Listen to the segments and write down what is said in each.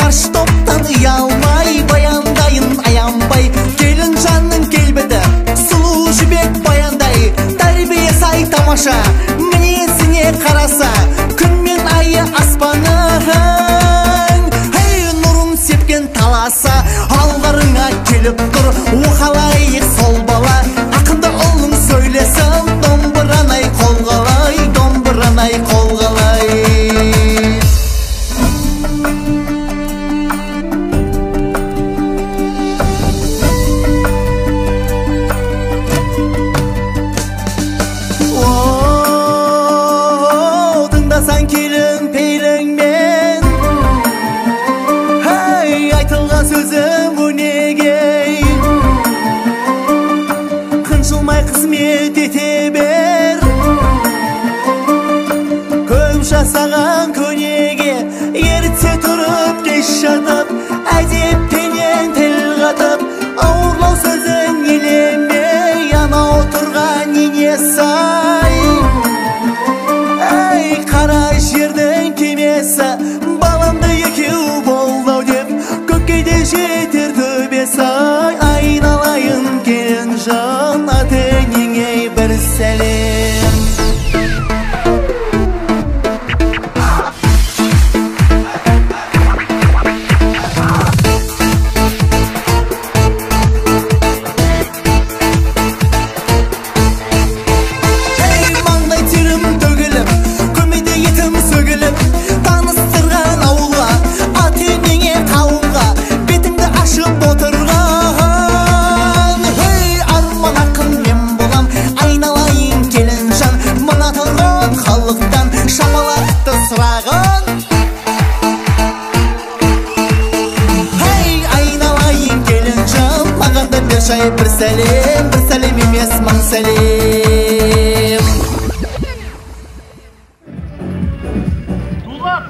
Şarş toptan uyalmay, bayandayın ayanbay. Gelin canın kelbedi, sulu jibek bayanday. Terbiye say tamaşa, miniyesine karasa, gün men ayı aspanın. Hey nurun sepken talasa, allarına kelip dur. Uhalayık sol bala, akında oğlum söylesin. Domburanay kolgalay, domburanay kolgalay. Kelin peylin men, hey aytılgan sözüm bu nege? Kınçılmay kısmet ete ber, köp жасаған könege. Ertse turup geç yatıp, әдептенен til қатып, ауырлау сөзін елеме, яна отырған нене сай. Kara жердің кемесі, баламды екеу болдау деп, көккейде жетер төбесі. Айналайын келін жан, ата-енеңе бір сәлем. Bir səlem emes man səlem. Dullar!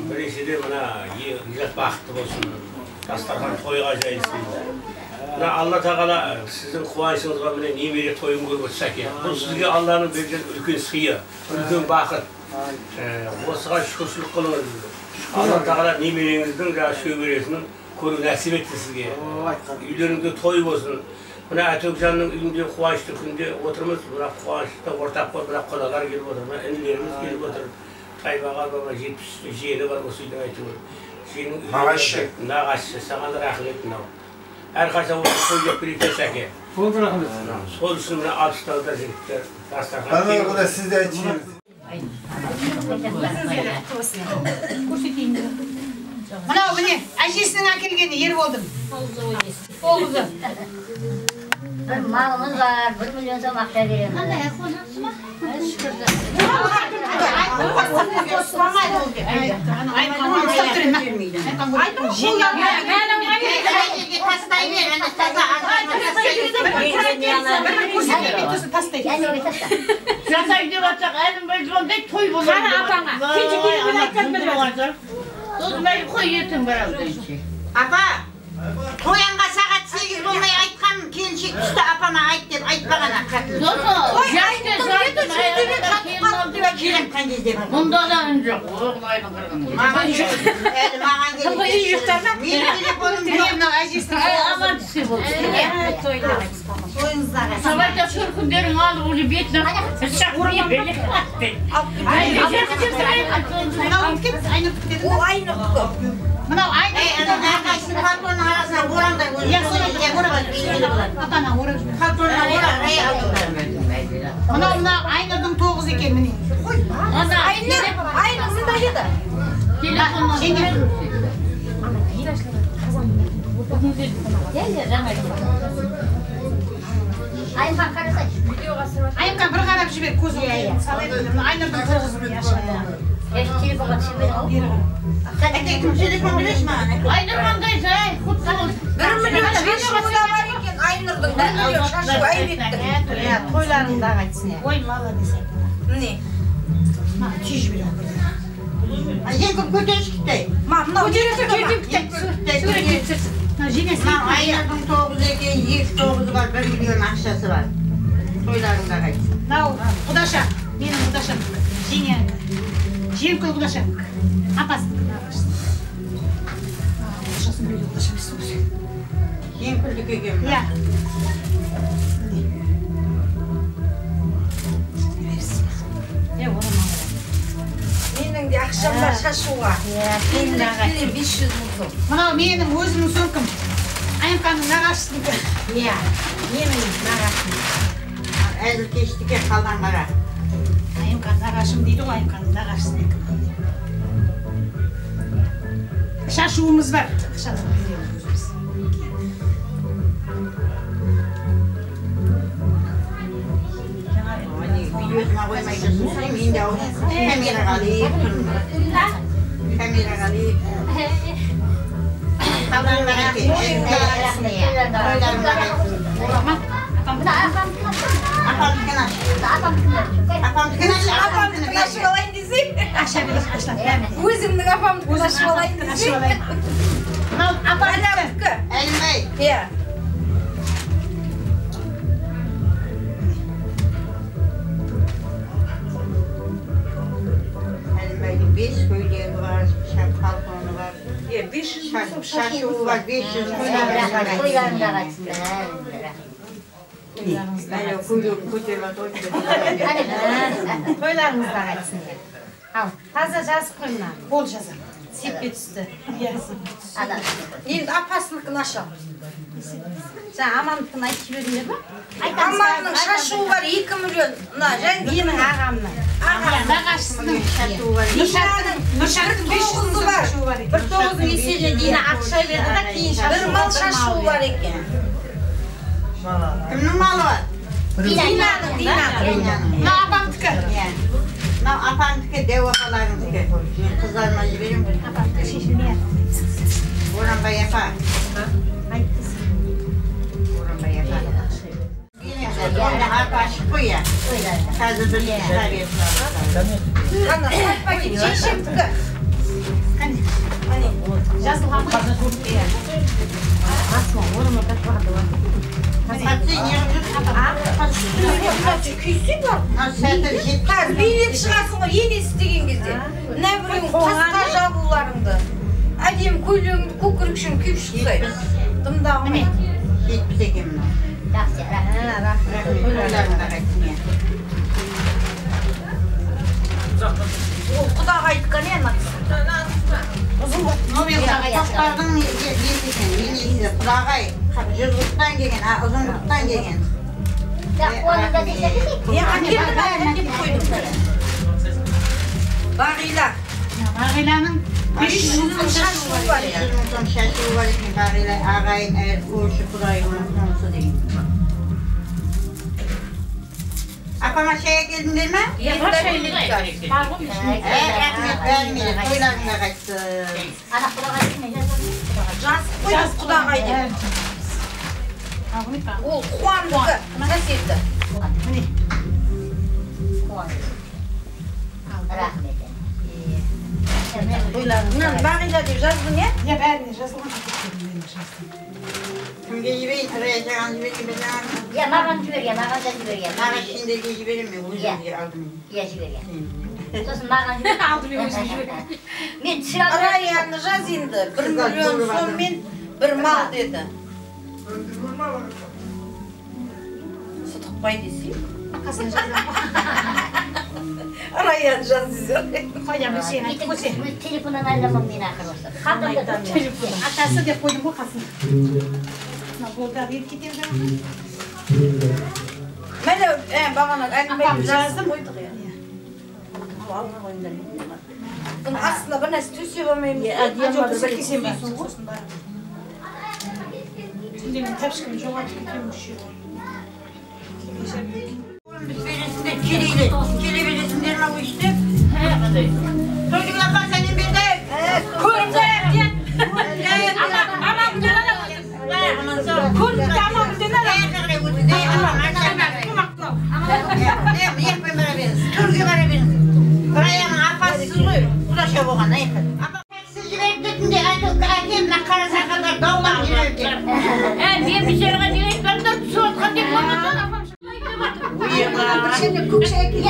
Birisi bana güzel baktı olsun. Dastarxan toyga jayılsın. Allah Teala sizin kuvayışınızga bile nemere toyun koyup ya. Bu sizge Allah'ın bergen ülkün sıyı, ülkün bakıt. Osıga şükürsülük kılınız. Allah Teala nemerеңizдің şöberesinin көру нәсіп етті sizge. Үйлеріңде той болсын. Мына Әтөкжанның үйінде қуанышты күнде отырмыз. Мына қуанышта ортақ бар, мына құдаlar келіп отыр. Мына інілеріміз келіп отыр. Тайбаға баба 70 жиені бар осы үйдің айтуы. Нағашы, саған рахмет мынау. Әрқашан осы той деп берейте сәке. Болды рахмет. Сол үшін мына алпыстауда жігіттер дастархан. Бана сіз де айтыңыз. Мынау міне әжесінің әкелгені ер болдым. Оғызы. Bir malımız var, 1 milyon som akça verelim. Qanday qo'naqsiz ma? Şükürler. Toyanға сағат 8 болмай айтқан келіншек түсті апама айт деп айтпаған аққатын. Келем қандай деп. Мұнда да үн жоқ. Маған жоқ. Маған келем. Үй жоқтар ма? Менің телефоным жоқ. Мынау әжесінің. Аман түсе болды. Тойыңыздағы. Сабайда шыр күндерің алып олы бетіне. Мынау айнұр. Әрқайсының қалтонның арасына орандай өз. Атана орап жүр. Қалтонына орап. Мынау айнұрдың 9 екен міне. Айнұр сында еді. Ayımkan karasay. Ayымқан бір қарап жібер көзің. Айнұрдың 9 міне ашқанда. Telefonға түсіп бері ау. Әке кім телефон береш маған? Айнұр қандайсың, ай, құт бол. 1 миллион 500 бар екен Айнұрдың 1 миллион шашы Айбектің. Тойларындағы айтсын. Ой, молодец. Міне. Маған 200 жібер. Әжен көп көтеріш кетті. Мынау Айнұрдың 9 екен, 2 9 бар, 1 миллион ақшасы бар. Toylarında kaçsın. Nao, kudaşa. Benim kudaşam. Жеңе. Жеңкөл kudaşam. Apasın. Kudaşasın böyle kudaşam istiyorsun. Жеңкөлдік екен. Ya. Менің де ақшам бар шашуға. Менің 500 мың сом. Мынау менің өзімнің сөмкім. Айымканың нағашысынікі. Иә, менің нағашым. Әзір кештіке қалған қара. Айымканың нағашым дейді ғой, Айымканың нағашысынікі. Шашуымыз бар. Ақшаны береміз өзіміз. Videosuna koymayı düşünsün, men de kameraga alayım. Kameraga alayım. Kalanlara ki, Apamdыкini aşıp alayım deseyim. Aşağı bir aşağı. Өзімнің апамдыкini aşıp alayım deseyim. Apamdыкı. Elmey. Иә. Elmey'in 5 köyleri var, balkonu var. 500 Şaşığı var, 500 Toylarında kaçsın. Böyle kuyruğunu kocaman doydu. Toylarımızda kaçsın. Al. Taza жазып қой мына. Бол жазам. Сепке түсті. Adam. Енді апасыныкini aşalım. Sen amandыкini айтып жіберіңдер ма? Аманның шашуы бар 2 миллион. Мына Менің ағамның. Нағашысының. Şaşığı var. Нұршаттың 500 мың бар. шашуы бар екен. Bir 9 есеге дейін Ақша берді да кейін bir mal шашуы бар екен. Kimnin malı var? Dina'nın. Мына апамдікі. Apamdaki dev apalarındaki. Kızlarıma verin. Апамдікі шешілмей. Oran bay yapar. Oran bay yapar. Yine harpa aşık koy ya. Hazır bir şeyler yapıyorlar. Ана, сатпа кет, шешемдікі. Қане. Жазылған ғой. Асма, орын отап барды ғой. Hatsi ne yapıyorsun? Күйсі бар. Satır jip. Қазір билеп шығасың ғой, енесі деген кезде. Мына біреуің тасқа жабуларыңды. Әдемі көйлегіңді, көкірекшін күйіп шықсай. Дымдағы ме? Yetmiş ekim mi? Yaxşı, Rahmet. Kuyruğlarında kaçsın ya. Ол құдаға айтқан е ана кісі. Toplardın yetişen, yenisi, kulağay. Cızlıktan gelgen, uzunluktan gelgen. Onu da deseydik. Я әкелдім, әкеліп қойдым. Бағила. Бағиланың 500 мың шашуы бар ya. Son şaşığı var ki bağıyla ağayın, koğuşu, kulağıyla, konusu değil. Apama şeye geldin değil mi? бар ғой. Rahmet vermedi, toylarına kaçtı. Ana kulağa gitmeyeceğiz. Жазып қойдым құдаға деп. Ол қуандікі, сәсеті. Міне. Rahmet. Мынаны бағила деп жаздың е? Я бәріне жазылған пакеттерін мен жаздым. Kimge yiyin, arayacağın yiyin, bileceğin. Ya mağan jibirgen, mağan da jibirgen. Nara şimdi yiyin mi? Uyuyor aldım. Ya jibirgen. Sosun mağan jibirgen. Aldım ben özüm jibirgen. Men çırak. Араяны жаз енді. 1 миллион соммен 1 мал деді. Sıtıqбай десей. Қасына жазам. Араяны жаз десей. Қойдам бір şeyін айтып қойсай. Telefondan ayrılamam ben ақыр болса. Қадымда Телефон. Атасы деп қойдым ғой қасына. Мына болды еріп кетем жаңағы. Мәлі бағана әңгімені жаздым. Бұның астына бір нәрсе төсеп алмаймыз. Кесем бар. Сосын бар. Şimdi ben tepşikimi жоғалтып кетемін үшеу. Birisinde kirili, kiri birisinde mi bu işte? Çocuklar bak senin bir de kurda yapacak. Ama bu dönem kurda ama bu dönem Bir şeyler direkt ben de su atkan diye koymasın. Böyle kukşaya gidiyor.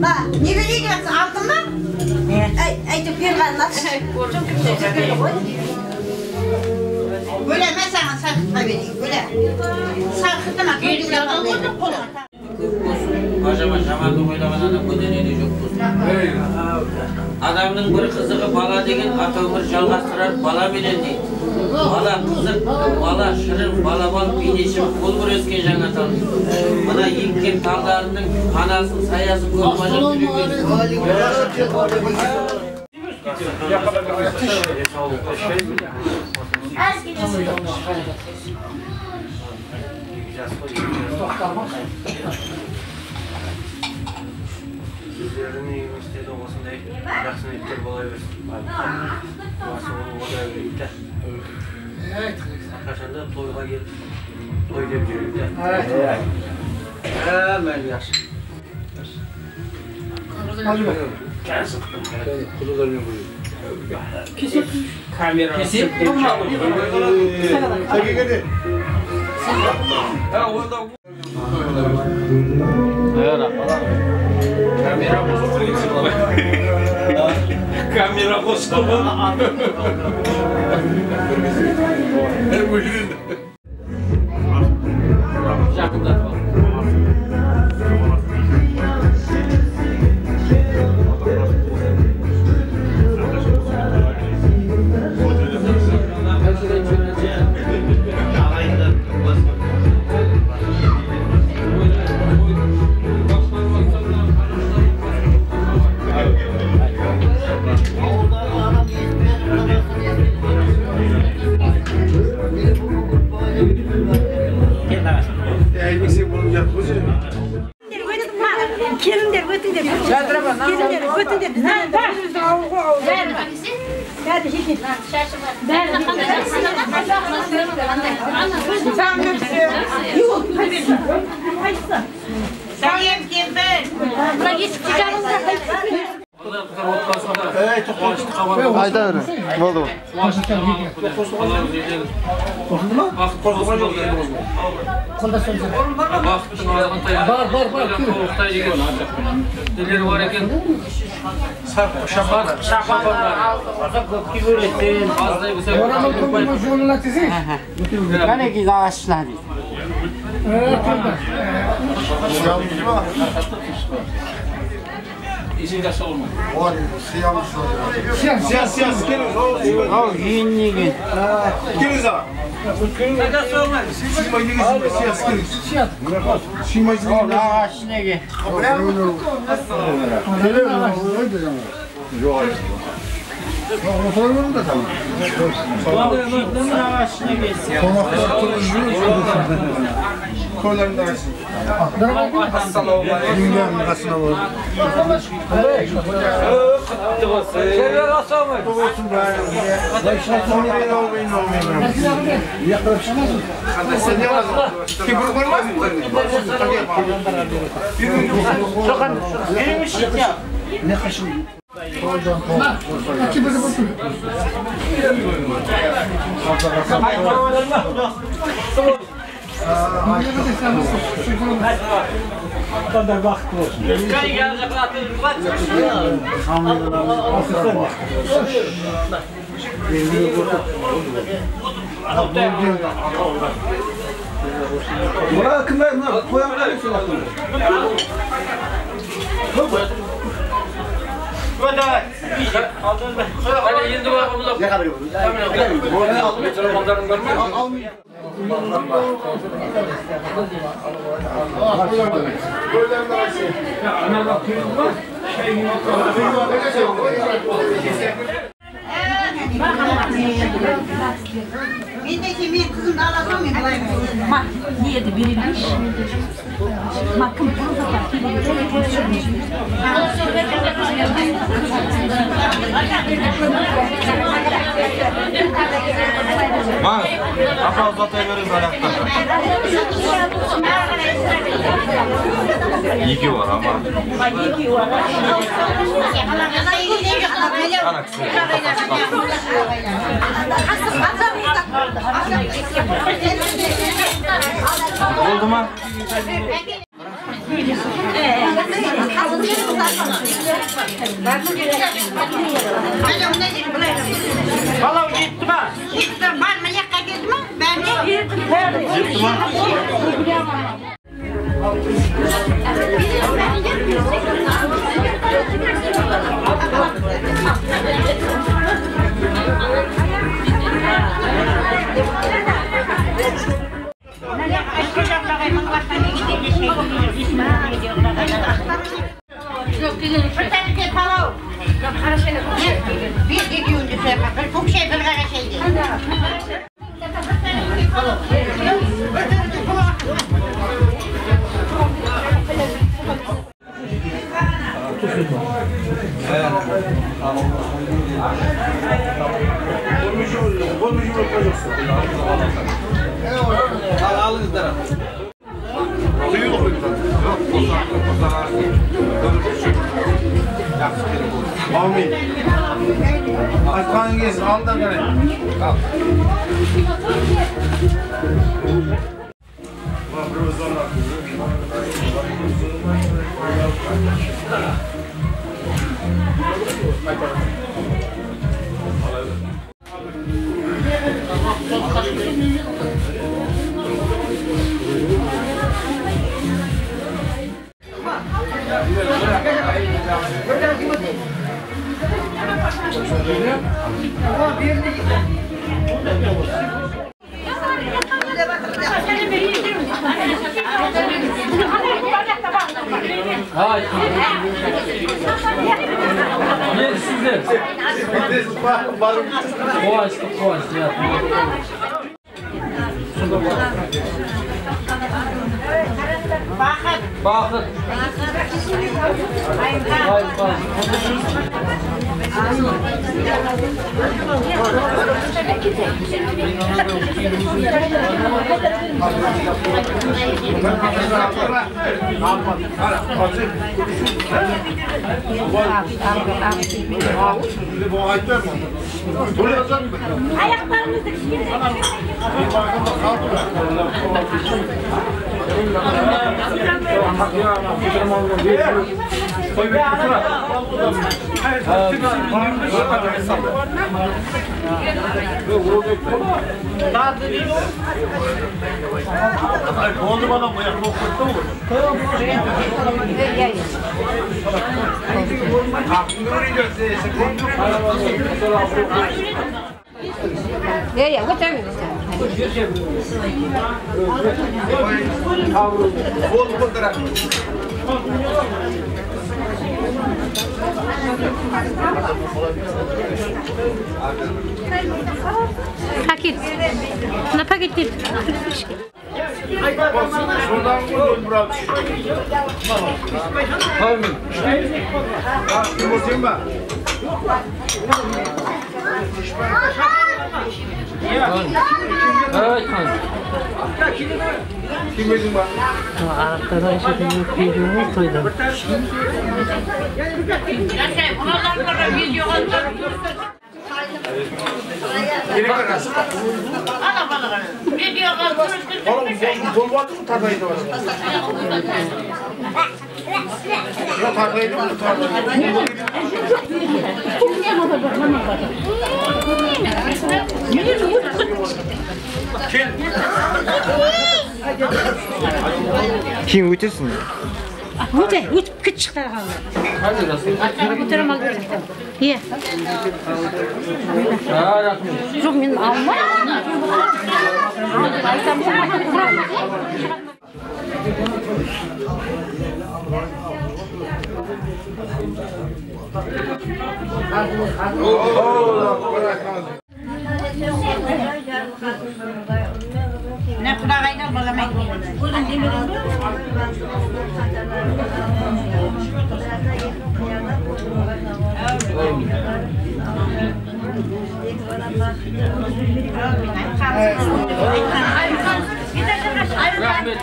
Men, ne bileyim aldın mı? Aytıp bergen nasıl? Böyle mesela sarkıtma vereyim, böyle. Sarkıtma, Acaba şamarda oynamadan bu deneyde yok olsun. Adamın bir kızığı bala degen ata ömür жалғастырар bala bilen deydi. Bala kızık, bala şırın, bala bal beyneşim kol bir ösken жаңа tal. Bana yekкен tallarının panaсын, sayасын көп bajak Sizlerin üniversitede olmasınday yaxşı niyetler bola versin. Duası onu oda verip de. Arkadaşlar da toyga gelip toy dep жүрüp de. Hemen yaş. Hadi bakalım. Gelsin. Kulularını buyur. Kesip. Kamera. Kesip. Peki gidi. Ha orada Kamera bozuldu. Kamera bozuldu. Buyurun. yakında. Gelinler ötünde. Gelinler ötünde. Hadi şimdi. Yok. Sen yem Hayda öyle. Ne oldu? Siyas gelin. Al yiyin yiyin. Gelin ha. Siyas gelin. Şimaj gelin. Ağaçına gel. Motorunu da tamam. Ağaçına gel. Kollarını da açsın. Dünyanın arasına var. Şerber asam var. Sen ne var? Kibir var mı? Sokan, benim işim ya. Ne kaşın? İki bölüm olsun. Kadar vakit olsun. Buna kımlar mı? Koyamıyor musun? Hadi yedi var bunu. Ne kadar yok? Bendeki men kızım da alamam mı? Bak niye de verilmiş. Bakın burada bak. Bak, apa uzatabiliriz ayakta. İyi var ama. İyi var. Anaksı. Tamam. Balav gitti mi? Gitti. Var mı yakka gitti mi? Ben de girdim. Gitti mi? Bir gidiyor önce şey yapar. Çok şey bir kara şey değil. Amin. Açmanın gelsin, al da gene. Al. Hayır. Yer sizler. Kovaç ya. Bakın. Oldu bana bu ya, bu kurtu mu? Paket. Ne paket değil? Şuradan vurdum Murat. Amin. Kim bakayım ben? Evet kanka. Kim bakayım ben? Arkadaşlar videomu koydum. Oğlum, bol mı tarlaydı var? Yok tarlaydı mı? Kim uçursun? Uç küçük kaldı. Hadi nasıl? Götürüm al götürüm. Ye. Ya rahmet. Çok benim alma. Ne kulağıyla balamak. Rahmet.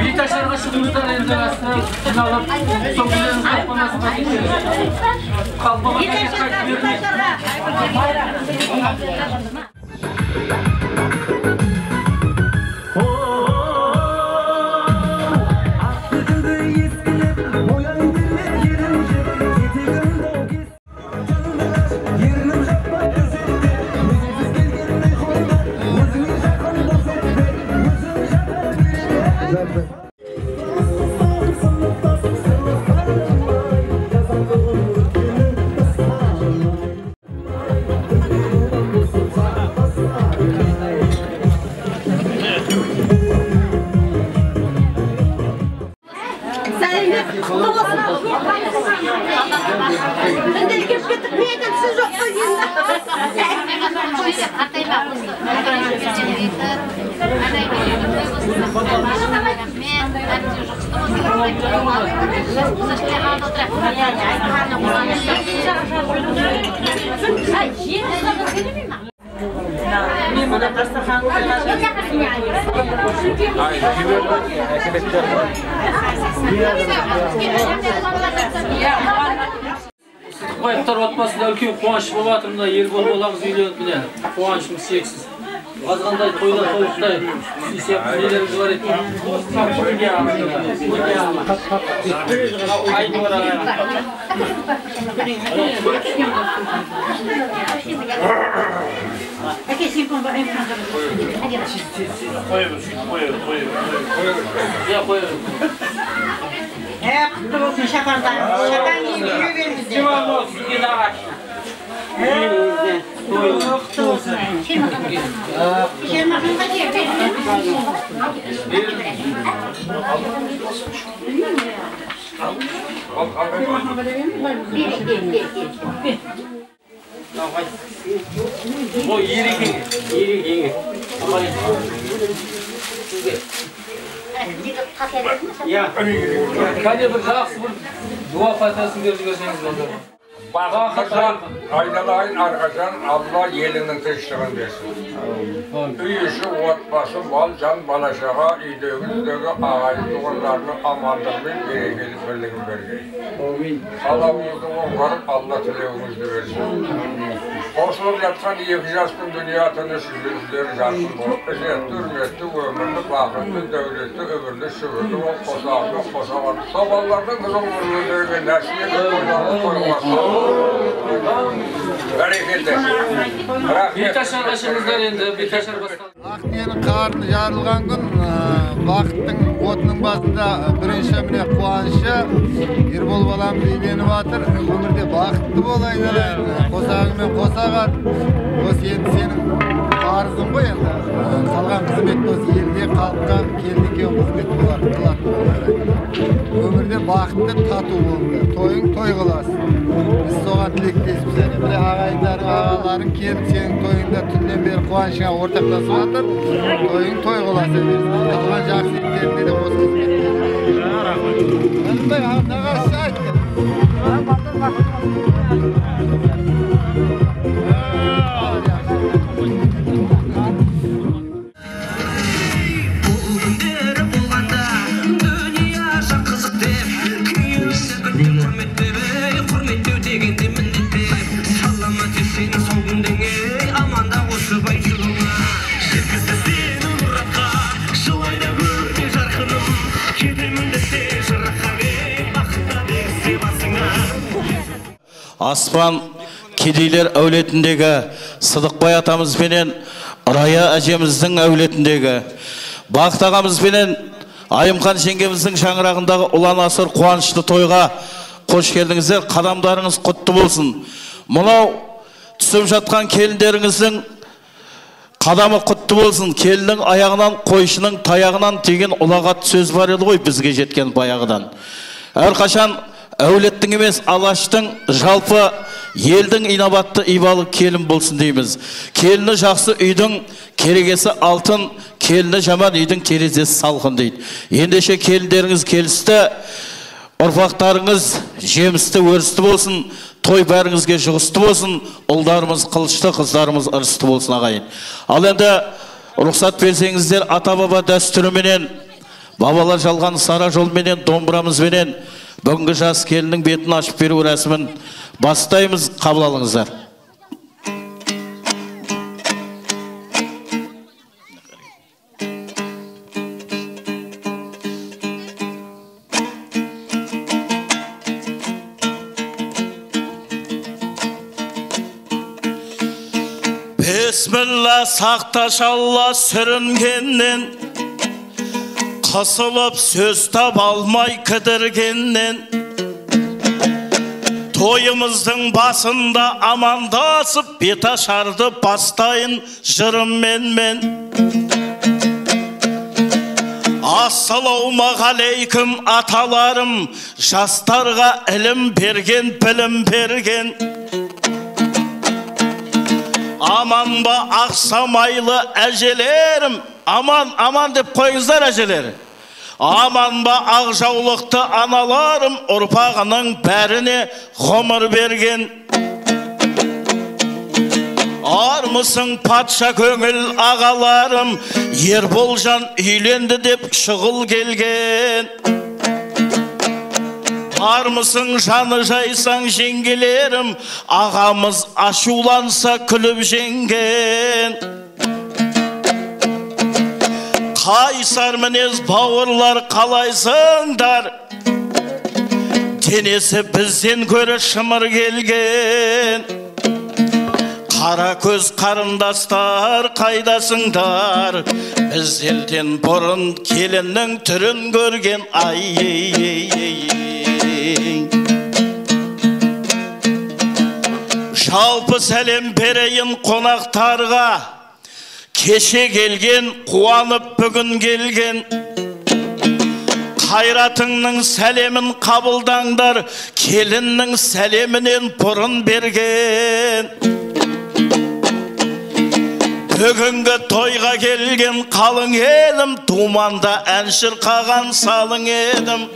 Bir taşlarına şunumuzdan elden aslında şunu alıp sokularını kalkmamasına geçiyoruz. Kalkmamak için kaçmıyoruz. Bayıktar atmasında ülke kuanç bolatımda yer bol bolamız uylanıp bile kuançımız seksiz. Azgınday toylar toyuqtay siyasiyap nelerimiz var etti. Aynı var Kutlu olsun şakandan. Şakan gibi yürü verin bize. Kim olsun? Bir daha aç. Kutlu olsun. Şermakın kaç yer verin. O yeri genge. Ya, kade bir жақсы bir dua fatihasını berip jibеrsеңiz болот. Bakırsan, aynalayın arkadan Allah yelinin teşkirini versin. Üy işi, otbası, bal, can, balaşağa, idöğüzdöğü, ağayı, doğrularını amandırmayın, berekeli birliğin bergeyin. Salamınızı ongarıp Allah tileğinizde versin. Koşulup yatkan iki yaşkın dünya tanışı yüzleri yaşkın bolup, ezetli, hürmetli, ömürlü, bakırlı, devletli, ömürlü, şüvürlü, koşağın, soballardan kızım vurulduğu ve nesliye koylarını koymasın. Bir taşar başımızdan endi, bir taşar bastan. Akniyenin karnı jarılgan gün, Bakıttın otunun basında birinci mine kuanışı, Erbol balam beyleni batır, ömürde bakıtlı bolayın alayın, kosağымен kosağat, o senin arzın koy endi. Kalgan hizmet olsa elde kalkka keldike hizmet kılar. Ömürde bakıtlı tatu oldu, toyun toy kılasın. Biz soğan tilekteyiz bize. Bile ağayınların, ağaların kelip senin toyunda tünden beri kuanışına ortaklaşıp atır, toyun toy kılası versin. Kılgan jakсы etlerinde de boz hizmet verir. Önümde nağaşı aytdı. Asman kediler әулетіндегі Sıdıkbay atamız benen Raya әжеміздің әулетіндегі Бақыт ағамыз бенен Айымхан жеңгеміздің шаңырағындағы ұлан асыр қуанышты тойға қош келдіңіздер, қадамдарыңыз құтты болсын. Мынау түсіп жатқан келіндеріңіздің қадамы құтты болсын. Келінің аяғынан, қойшының таяғынан деген ұлағат сөз бар еді ғой бізге жеткен баяғыдан. Әрқашан әулеттің емес алаштың жалпы елдің инабатты ибалы келін болсын дейміз. Келіні жақсы үйдің керегесі алтын, келіні жаман үйдің терезесі салқын дейді. Ендеше келіндеріңіз келісті, ұрпақтарыңыз жемісті өрісті болсын, той бәріңізге жұғысты болсын, ұлдарымыз қылышты, қыздарымыз ырысты болсын ағайын. Ал енді рұқсат берсеңіздер ата-баба дәстүріменен, бабалар жалған сара жолменен, домбырамызбенен бүгінгі жас келінің бетін ашып беру рәсімін бастаймыз, қабыл алыңыздар. Bismillah сақташалла сүрінгеннен, қысылып сөз тап алмай кідіргеннен, тойымыздың басында амандасып беташарды бастайын жырыммен. Ассалаумағалейкум аталарым, жастарға ілім берген, білім берген. Aman ba aksamaylı әжелерім, aman деп қойыңыздар әжелер. Aman ba ақжаулықты аналарым, ұрпағының бәріне ғұмыр берген. Армысың патша көңіл ағаларым, Ерболжан үйленді деп шұғыл келген. Армысың жаны жайсаң жеңгелерім, ағамыз ашуланса күліп жеңген. Қайсар мінез бауырлар қалайсыңдар, денесі бізден көрі шымыр келген. Қара көз қарындастар қайдасыңдар, біз елден бұрын келіннің түрін көрген. Жалпы сәлем берейін қонақтарға, кеше келген, қуанып бүгін келген. Қайратыңның сәлемін қабылдаңдар, келіннің сәлемінен бұрын берген. Бүгінгі тойға келген қалың едім, думанда ән шырқаған салың едім.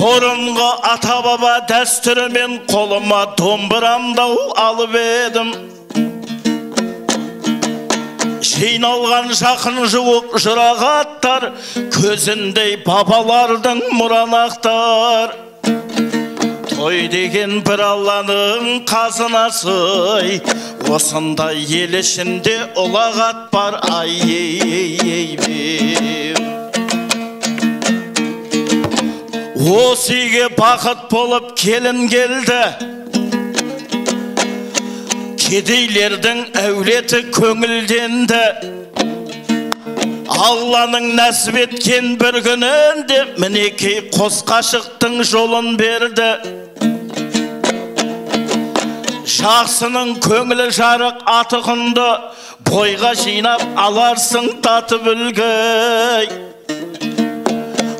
Бұрынғы ата-баба дәстүрімен қолыма домбырамдау алып едім. Жиналған жақын жуық жұрағаттар, көзіндей бабалардың мұранақтар. Той деген бір Алланың қазынасы, осындай ел ішінде ұлағат бар. Осы үйге бақыт болып келін келді, кедейлердің әулеті көңілденді. Алланың нәсіп еткен бір күнінде мінекей қос қашықтың жолын берді. Жақсының көңілі жарық аты құнды, бойға жинап аларсың татып үлгей.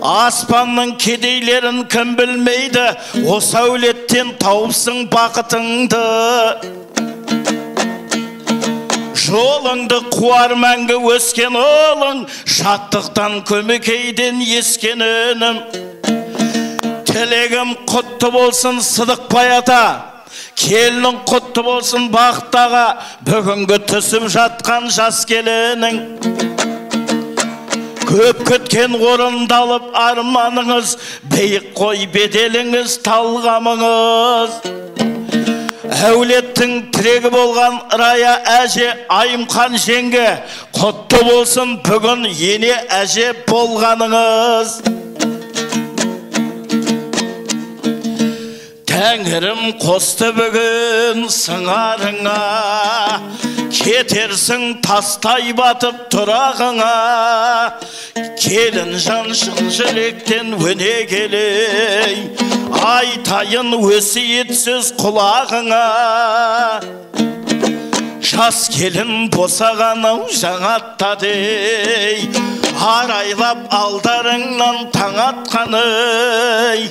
Аспанның кедейлерін кім білмейді, осы әулеттен тауыпсың бақытыңды. Жолыңды қуар мәңгі өскен олың, жаттықтан көмекейден ескен өнім. Тілегім құтты болсын Сыдықбай ата, келінің құтты болсын бақыттаға, бүгінгі түсіп жатқан жас келінің. Көп күткен орындалып арманыңыз, бейік қой беделіңіз талғамыңыз. Әулеттің тірегі болған Рая әже, Айымқан жеңге, құтты болсын бүгін ене әже болғаныңыз. Тәңірім қосты бүгін сыңарыңа, кетерсің тастай батып тұрағыңа. Келін жан шын жүректен өнегелей, айтайын өсиет сөз құлағыңа. Жас келін босағанау жаңаттадей, арайлап алдарыңнан таң атқаный.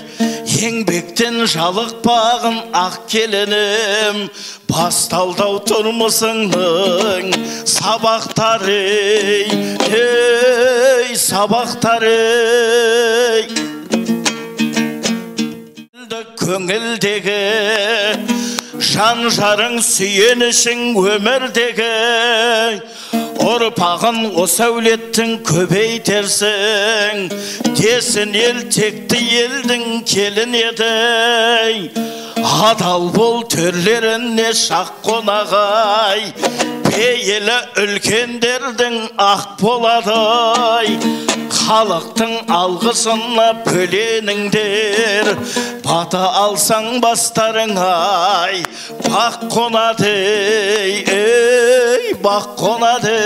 Еңбектен жалықпағын ақ келінім, басталдау тұрмысыңның сабақтары, ей сабақтары. Көңілдегі жан жарың сүйенішің өмірдегі, ұрпағын осы әулеттің көбейтерсің. Десін ел текті елдің келін еді, адал бол төрлеріне шақ қонағай. Пейілі үлкендердің ақ болады, халықтың алғысына бөленіңдер. Бата алсаң бастарың ай, бақ қонады, ей бақ қонады.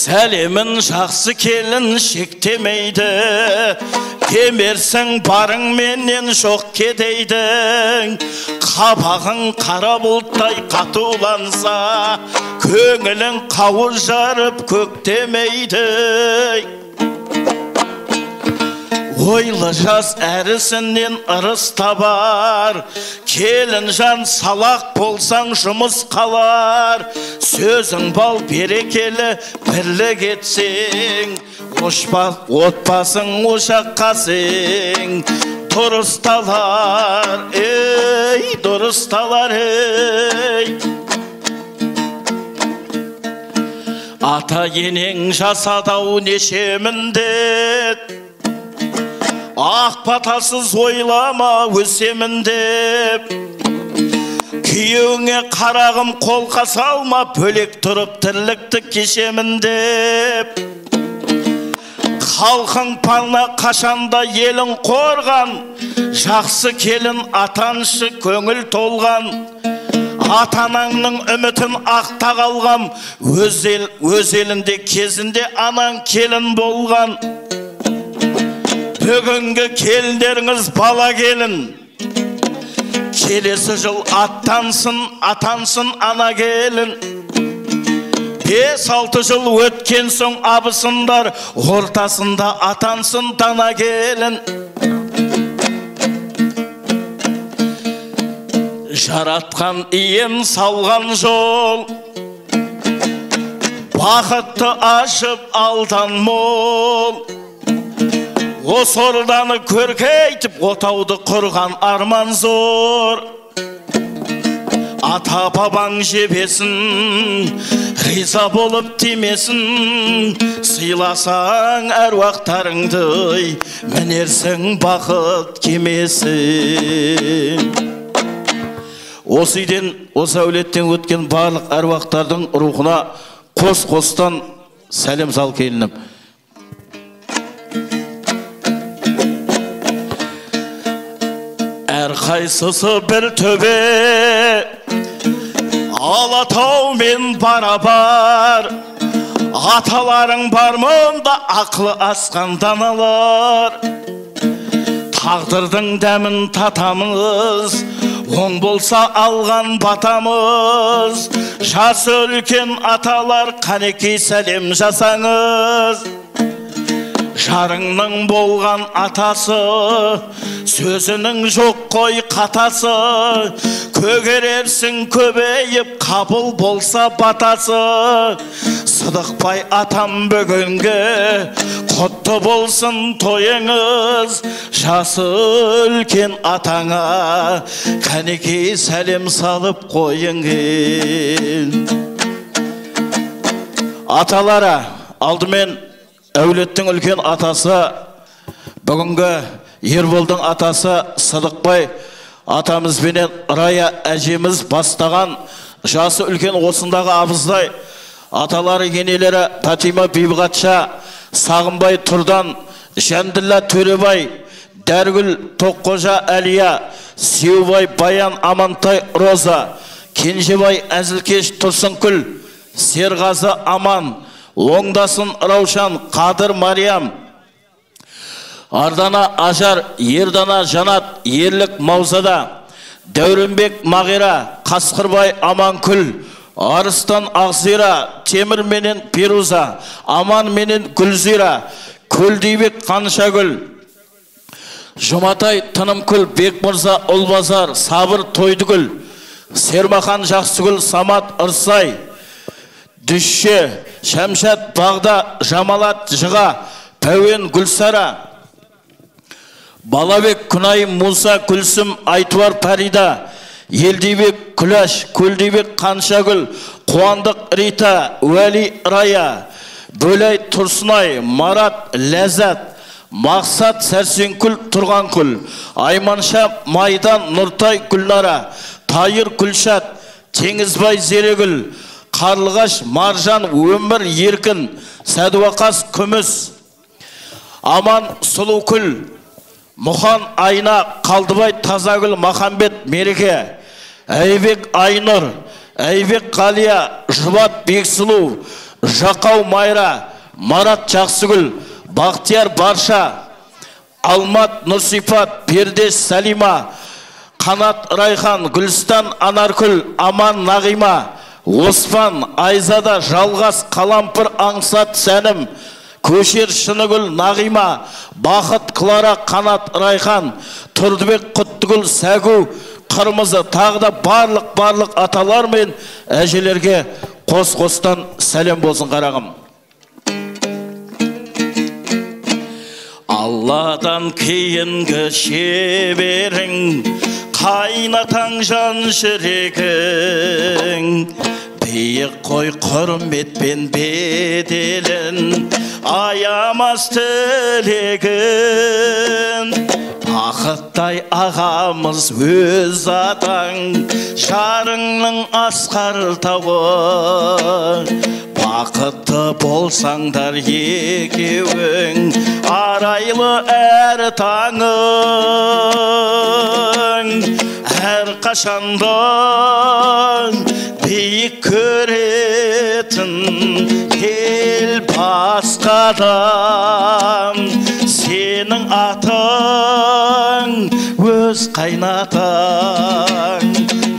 Сәлемін жақсы келін шектемейді, Демерсің барың менен жоқ кетейдің, қабағың қара бұлттай қатуланса, көңілің қауыз жарып көктемейді. Ойлы жас әрісінен ырыс табар, келін жан салақ болсаң жұмыс қалар. Сөзің бал берекелі бірлік етсең, отбасың ошаққа сең. Дұрысталар, ей, дұрысталар, ей. Ата енең жасадау неше міндет, ақ батасыз ойлама өсемін деп. Күйеуіңе қарағым қолқа салма, бөлек тұрып тірлікті кешемін деп. Халқың пана қашанда елін қорған, жақсы келін атаншы көңіл толған. Атанаңның үмітін ақта қалғам, өз елінде кезінде анаң келін болған. Бүгінгі келіндеріңіз бала келін, келесі жыл атансын ана келін. 5-6 жыл өткен соң абысындар, ортасында атансын дана келін. Жаратқан ием салған жол, бақытты ашып алдан мол. Осы орданы көркейтіп, отауды құрған арман зор. Ата бабаң жебесін, риза болып тимесін. Сыйласаң әруақтарыңды, мінерсің бақыт кемесін. Осы үйден, осы әулеттен өткен барлық әруақтардың рухына қос-қостан сәлем сал келінім. Әрқайсысы бір төбе, Алатау мен барабар. Аталарың бар мұнда ақлы асқан даналар. Тағдырдың дәмін татамыз, оң болса алған батамыз. Жасы үлкен аталар, қанекей сәлем жасаңыз. Жарыңның болған атасы, сөзінің жоқ қой қатасы. Көгерерсің көбейіп, қабыл болса батасы. Сыдықбай атам бүгінгі, құтты болсын тойыңыз. Жасы үлкен атаңа, қанекей сәлем салып қойыңыз. Аталара, алдымен әулеттің үлкен атасы, бүгінгі Ерболдың атасы Сыдықбай атамызбенен Рая әжеміз бастаған жасы үлкен осындағы абыздай. Аталары енелері Татима Бибіғатша, Сағынбай Тұрдан, Жәнділла Төребай, Дәргүл Тоққожа Әлия, Сеубай Баян Амантай Роза, Кенжебай Әзілкеш Тұрсынкүл, Серғазы Аман, Оңдасын Раушан, Қадыр Мариям, Ардана Ажар, Ердана Жанат, Ерлік Маузада, Дәуренбек Мағира, Қасқырбай Аманкүл, Арыстан Ақзира, Темір менен Перуза, Аман менен Гүлзира, Көлдейбек Қаншагүл, Жұматай Тынымкүл, Бекмырза Ұлбазар, Сабыр Тойдыгүл, Сермахан Жақсыгүл, Самат Ырсай, Дүшше, Шәмшат Бағда, Жамалат Жыға, Пәуен Гүлсара, Балабек Күнайым Муса Күлсім Айтуар Парида, Елдейбек Күләш, Көлдейбек Қаншагүл, Қуандық Рита, Уәли Рая, Бөлай Тұрсынай, Марат Ләззат, Мақсат Сәрсенкүл Тұрғанкүл, Айманша Майдан Нұртай Күллара, Тайыр Күлшат, Теңізбай Зерегүл, Қарлығаш Маржан Өмір Еркін, Сәдуақас Күміс, Аман Сұлукүл, Мұхан Айна, Қалдыбай Тазагүл, Махамбет Мереке, Әйбек Айнұр, Әйбек Қалия, Жұбат Бексұлу, Жақау Майра, Марат Жақсыгүл, Бақтияр Барша, Алмат Нұрсипат, Пердеш Салима, Қанат Райхан, Гүлстан Анаркүл, Аман Нағима, Оспан Айзада, Жалғас Қалампыр Аңсат Сәнім, Көшер Шынығүл Нағима, Бақыт Клара Қанат Райхан, Тұрдыбек Құттығыл Сәгу Қырмызы, тағыда барлық аталар мен әжелерге қос-қостан сәлем болсын қарағым. Алладан кейінгі шеберің, қайнатаң жан жүрегің, биік қой құрметпен беделін, аямас тілегін. Бақыттай ағамыз өз атаң, жарыңның асқар тауы. Бақытты болсаңдар екеуің, арайлы әр таңың. Әр қашанда биік көретін ел басқадан, сенің атың өз қайнатаң,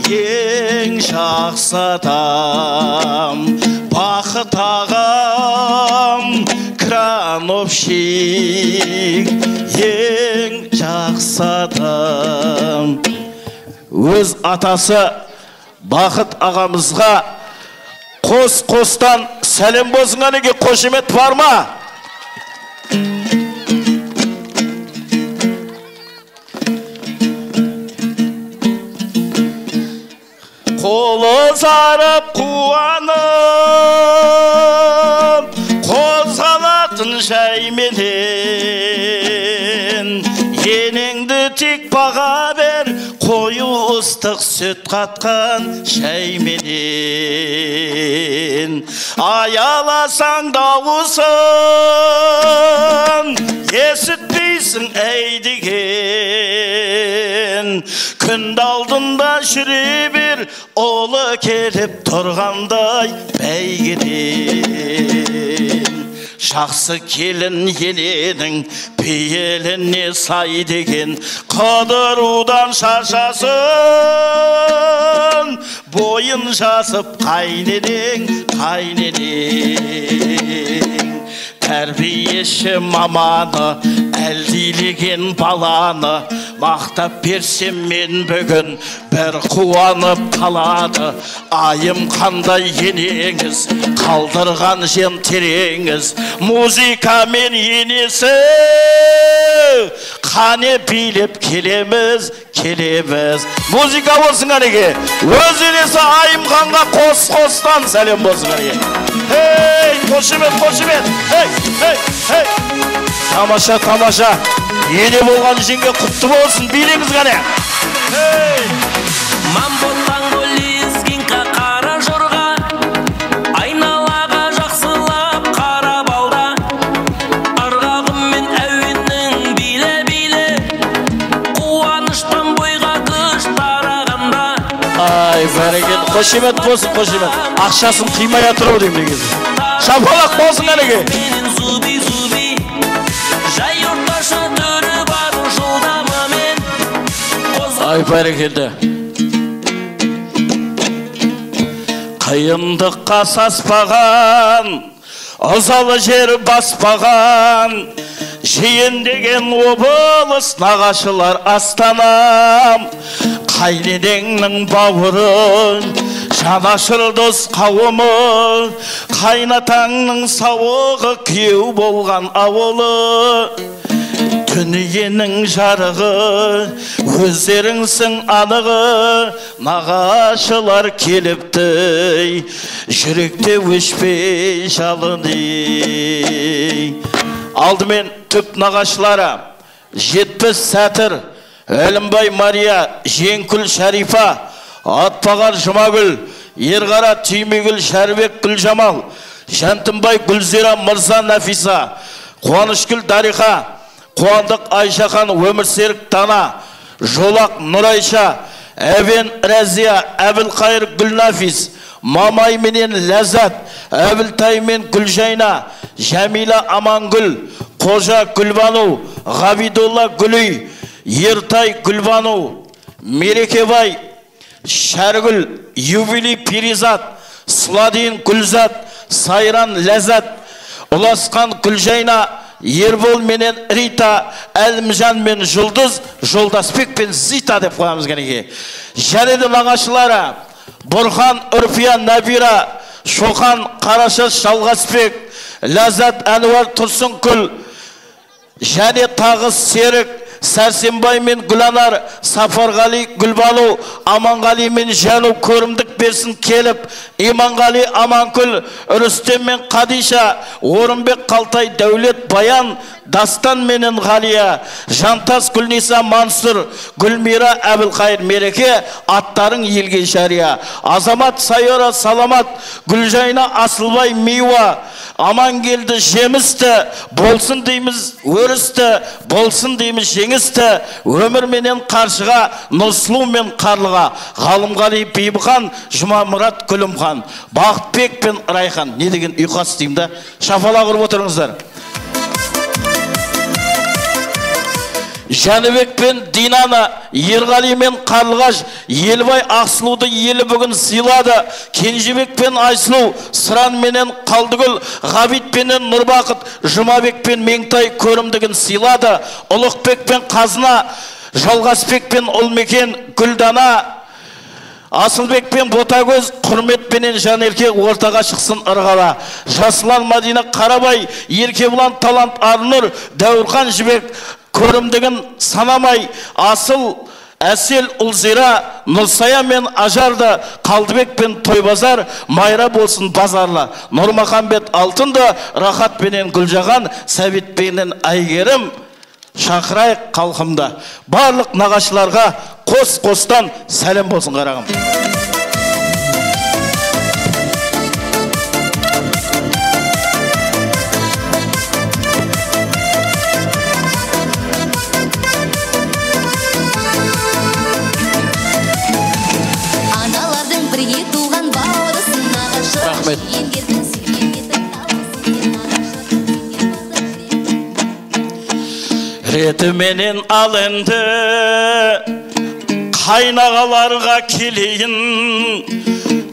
ең жақсы адам. Бақыт ағам крановщик, ең жақсы адам. Өз атасы Бақыт ағамызға қос-қостан сәлем болсын. Әнеге қошемет бар ма? Қолы зарып қуанып, қозғалатын жайменен, енеңді тек баға бер, қою ыстық сүт қатқан шайменен. Аяласаң дауысын, есітпейсің әй деген. Күнді алдында жүре бер, олы келіп тұрғандай бәйгеден. Жақсы келін ененің пейіліне сай деген, қыдырудан шаршасын, бойын жасып қайненең. Тәрбиеші маманы, әлдилеген баланы, мақтап берсем мен бүгін бір қуанып қалады. Айым қандай енеңіз, қалдырған жем тереңіз, музыкамен енесі, қане билеп келеміз. Музыка болсын әнеге. Өз енесі Айымханға қос-қостан сәлем болсын әнеге. Хей, қошемет. Хей. Тамаша. Ене болған жеңге құтты болсын. Билеңіз ғане. Хей. Мамботан гөлескен қара жорға, айналаға жақсылап қарап алда. Арғағыммен әуеннің биле, қуаныштан бойға күш тарағанда. Ай, бәрекет, қошемет болсын. Ақшасын қимая тұру дейм дегенде. Шапалақ болсын әнеге. Жай орташа түрі бар жолдамамен. Ай, бәрекелді. Қиындыққа саспаған, ызалы жер баспаған, жиын деген облыс, нағашылар Астанам. Қайненеңнің бауырын, жанашыр дос қауымы, қайнатаңның сауығы, күйеу болған ауылы. Дүниенің жарығы, өздеріңсің анығы, нағашылар келіпті, жүректе өшпей жалыны. Алдымен түп нағашылары, 70 Сәтір, Әлімбай Мария, Женкүл Шарифа, Атпағар Жұмагүл, Ерғара Түймегүл, Шәрбек Гүлжамал, Жантымбай Гүлзира Мырза Нафиса, Қуанышкүл Дариха, Қуандық Айшахан, Өмірсерік Дана, Жолақ Нұрайша, Әбен Рәзия, Әбілқайыр Гүлнафис, Мамай менен Ләззат, Әбілтай мен Гүлжайна, Жәмила Амангүл, Қожа Гүлбану, Ғабидолла Гүлей, Ертай Гүлбану, Мерекебай, Шәргүл, Юбилей Перизат, Сладин Гүлзат, Сайран Ләззат, Ұласқан Гүлжайна, Ербол менен Рита, Әлімжан мен Жұлдыз, Жолдасбек пен Зита деп қоямыз кәнеке. Және де нағашылары Бұрхан, Үрфия, Набира, Шоқан, Қарашаш, Жалғасбек, Ләззат, Әнуар, Тұрсынкүл, және тағы Серік, Сәрсенбай мен Гүланар, Сафарғали, Гүлбану, Аманғали мен Жану көрімдік берсін келіп, Иманғали, Аманкүл, Рүстем мен Қадиша, Орынбек, Қалтай, Дәулет, Баян, Дастан менен Ғалия, Жантас, Гүлниса, Мансұр, Гүлмира, Әбілқайыр, Мереке, аттарың елге жария. Азамат, Сайора, Саламат, Гүлжайна, Асылбай, Миуа, Амангелді, Жемісті, болсын дейміз өрісті, болсын дейміз жеңісті, өмір менен Қаршыға, Нұрсұлу мен Қарлыға, Ғалымғали, Бейбіхан, Жұмамұрат, Күлімхан, Бақытбек пен Райхан. Не деген ұйқас деймін да? Шафала құрып отырыңыздар. Жәнібек пен Динана, Ерғали мен Қарлығаш, Елбай Ақсылуды елі бүгін сыйлады. Кенжебек пен Айсылу, Сыран менен Қалдыгүл, Ғабит пенен Нұрбақыт, Жұмабек пен Меңтай көрімдігін сыйлады. Ұлықбек пен Қазына, Жалғасбек пен Ұлмекен, Гүлдана, Асылбек пен Ботагөз, Құрмет пенен Жанерке ортаға шықсын ырғала. Жасылан Мадина Қарабай, Еркебұлан Талант Арнұр, Дәуірхан Жібек көрімдігін санамай, Асыл, Әсел, Ұлзира, Нұрсая мен Ажарды, Қалдыбек пен Тойбазар, Майра болсын базарлы. Нұрмахамбет Алтынды, Рахат пенен Гүлжаған, Сәбит пенен Айгерім, шақырайық қалқымда. Барлық нағашыларға қос-қостан сәлем болсын қарағым. Реті менен алынды қайнағаларға келейін,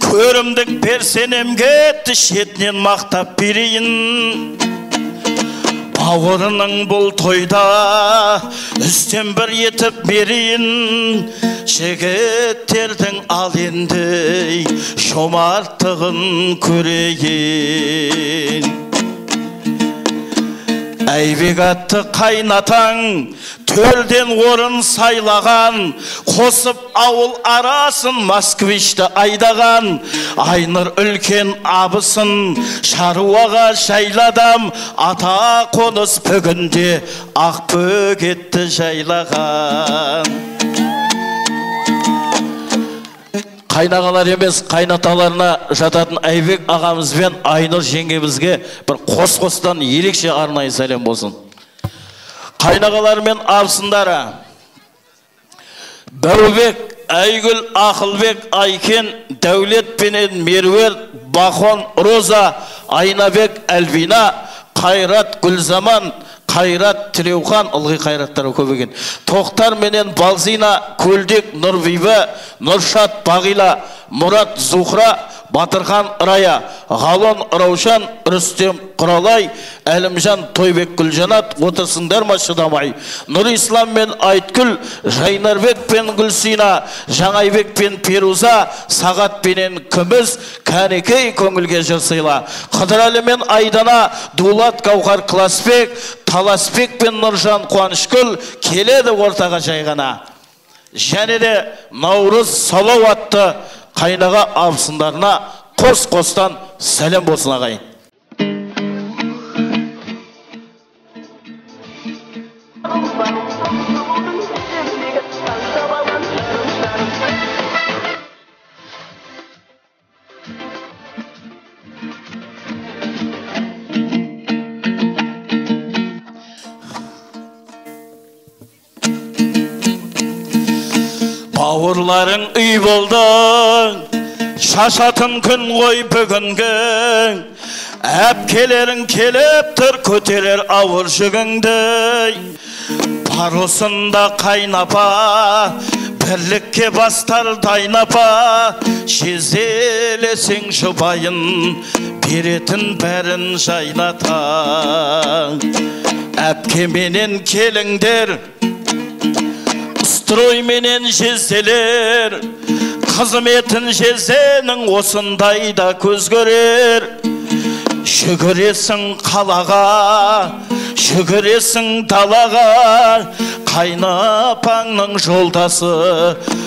көрімдік берсенемге шетінен мақтап берейін. Бауырының бұл тойда үстен бір етіп берейін, жігіттердің ал енді шомартығын көрейін. Әйбек атты қайнатаң, төрден орын сайлаған, қосып ауыл арасын Москвичті айдаған, Айныр үлкен абысын шаруаға жайладам, ата қоныс бүгінде Ақбөгетті жайлаған. Қайнағалар емес, қайнаталарына жататын Әйбек ағамыз бен Айнұр жеңгемізге бір қос-қостан ерекше арнайы сәлем болсын. Қайнағалар мен абысындары Бәубек, Айгүл, Ақылбек, Айкен, Дәулет пенен Меруер, Бахон, Роза, Айнабек, Әлбина, Қайрат, Гүлзаман, Қайрат, Тілеухан, ылғи қайраттары көбеген. Тоқтар менен Балзина, Көлдек, Нұрбибі, Нұршат, Бағила, Мұрат, Зухра, Батырхан, Рая, Ғалон, Раушан, Рүстем, Құралай, Әлімжан, Тойбек, Гүлжанат, отырсыңдар ма шыдамай. Нұр Ислам мен Айткүл, Жайнарбек пен Гүлсина, Жаңайбек пен Перуза, Сағат пенен Күміс, Кәнекей көңілге жырсыйла. Қыдырәлі мен Айдана, Дулат, Гауқар, Класбек, Таласбек пен Нұржан, Қуанышкүл келеді ортаға жайғана. Және де Наурыз Салау атты қайнаға абысындарына қос-қостан сәлем болсын ағайын. Бауырларың үй болдың, шашатын күн ғой бүгінгі, әпкелерің келіп тұр көтерер ауыр жүгіңді. Бар осында қайнапа, бірлікке бастар дайнапа, жезелесең жұбайын, беретін бәрін жайната. Әпкеменен келіңдер, стройменен жезелер, қызметін жезенің осындайда көз көрер. Жүгіресің қалаға, жүгіресің далаға, қайнапаңның жолдасы,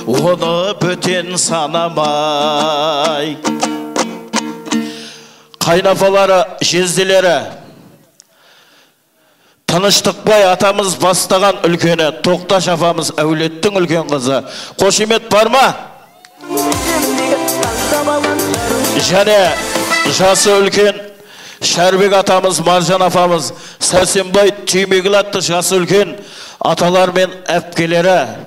оны бөтен санамай. Қайнапалары, жезделері, Тыныштықбай атамыз бастаған үлкені, Тоқташ апамыз әулеттің үлкен қызы. Қошемет бар ма? Және жасы үлкен Шәрбек атамыз, Маржан апамыз, Сәрсенбай Түймегіл атты жасы үлкен аталар мен әпкелері,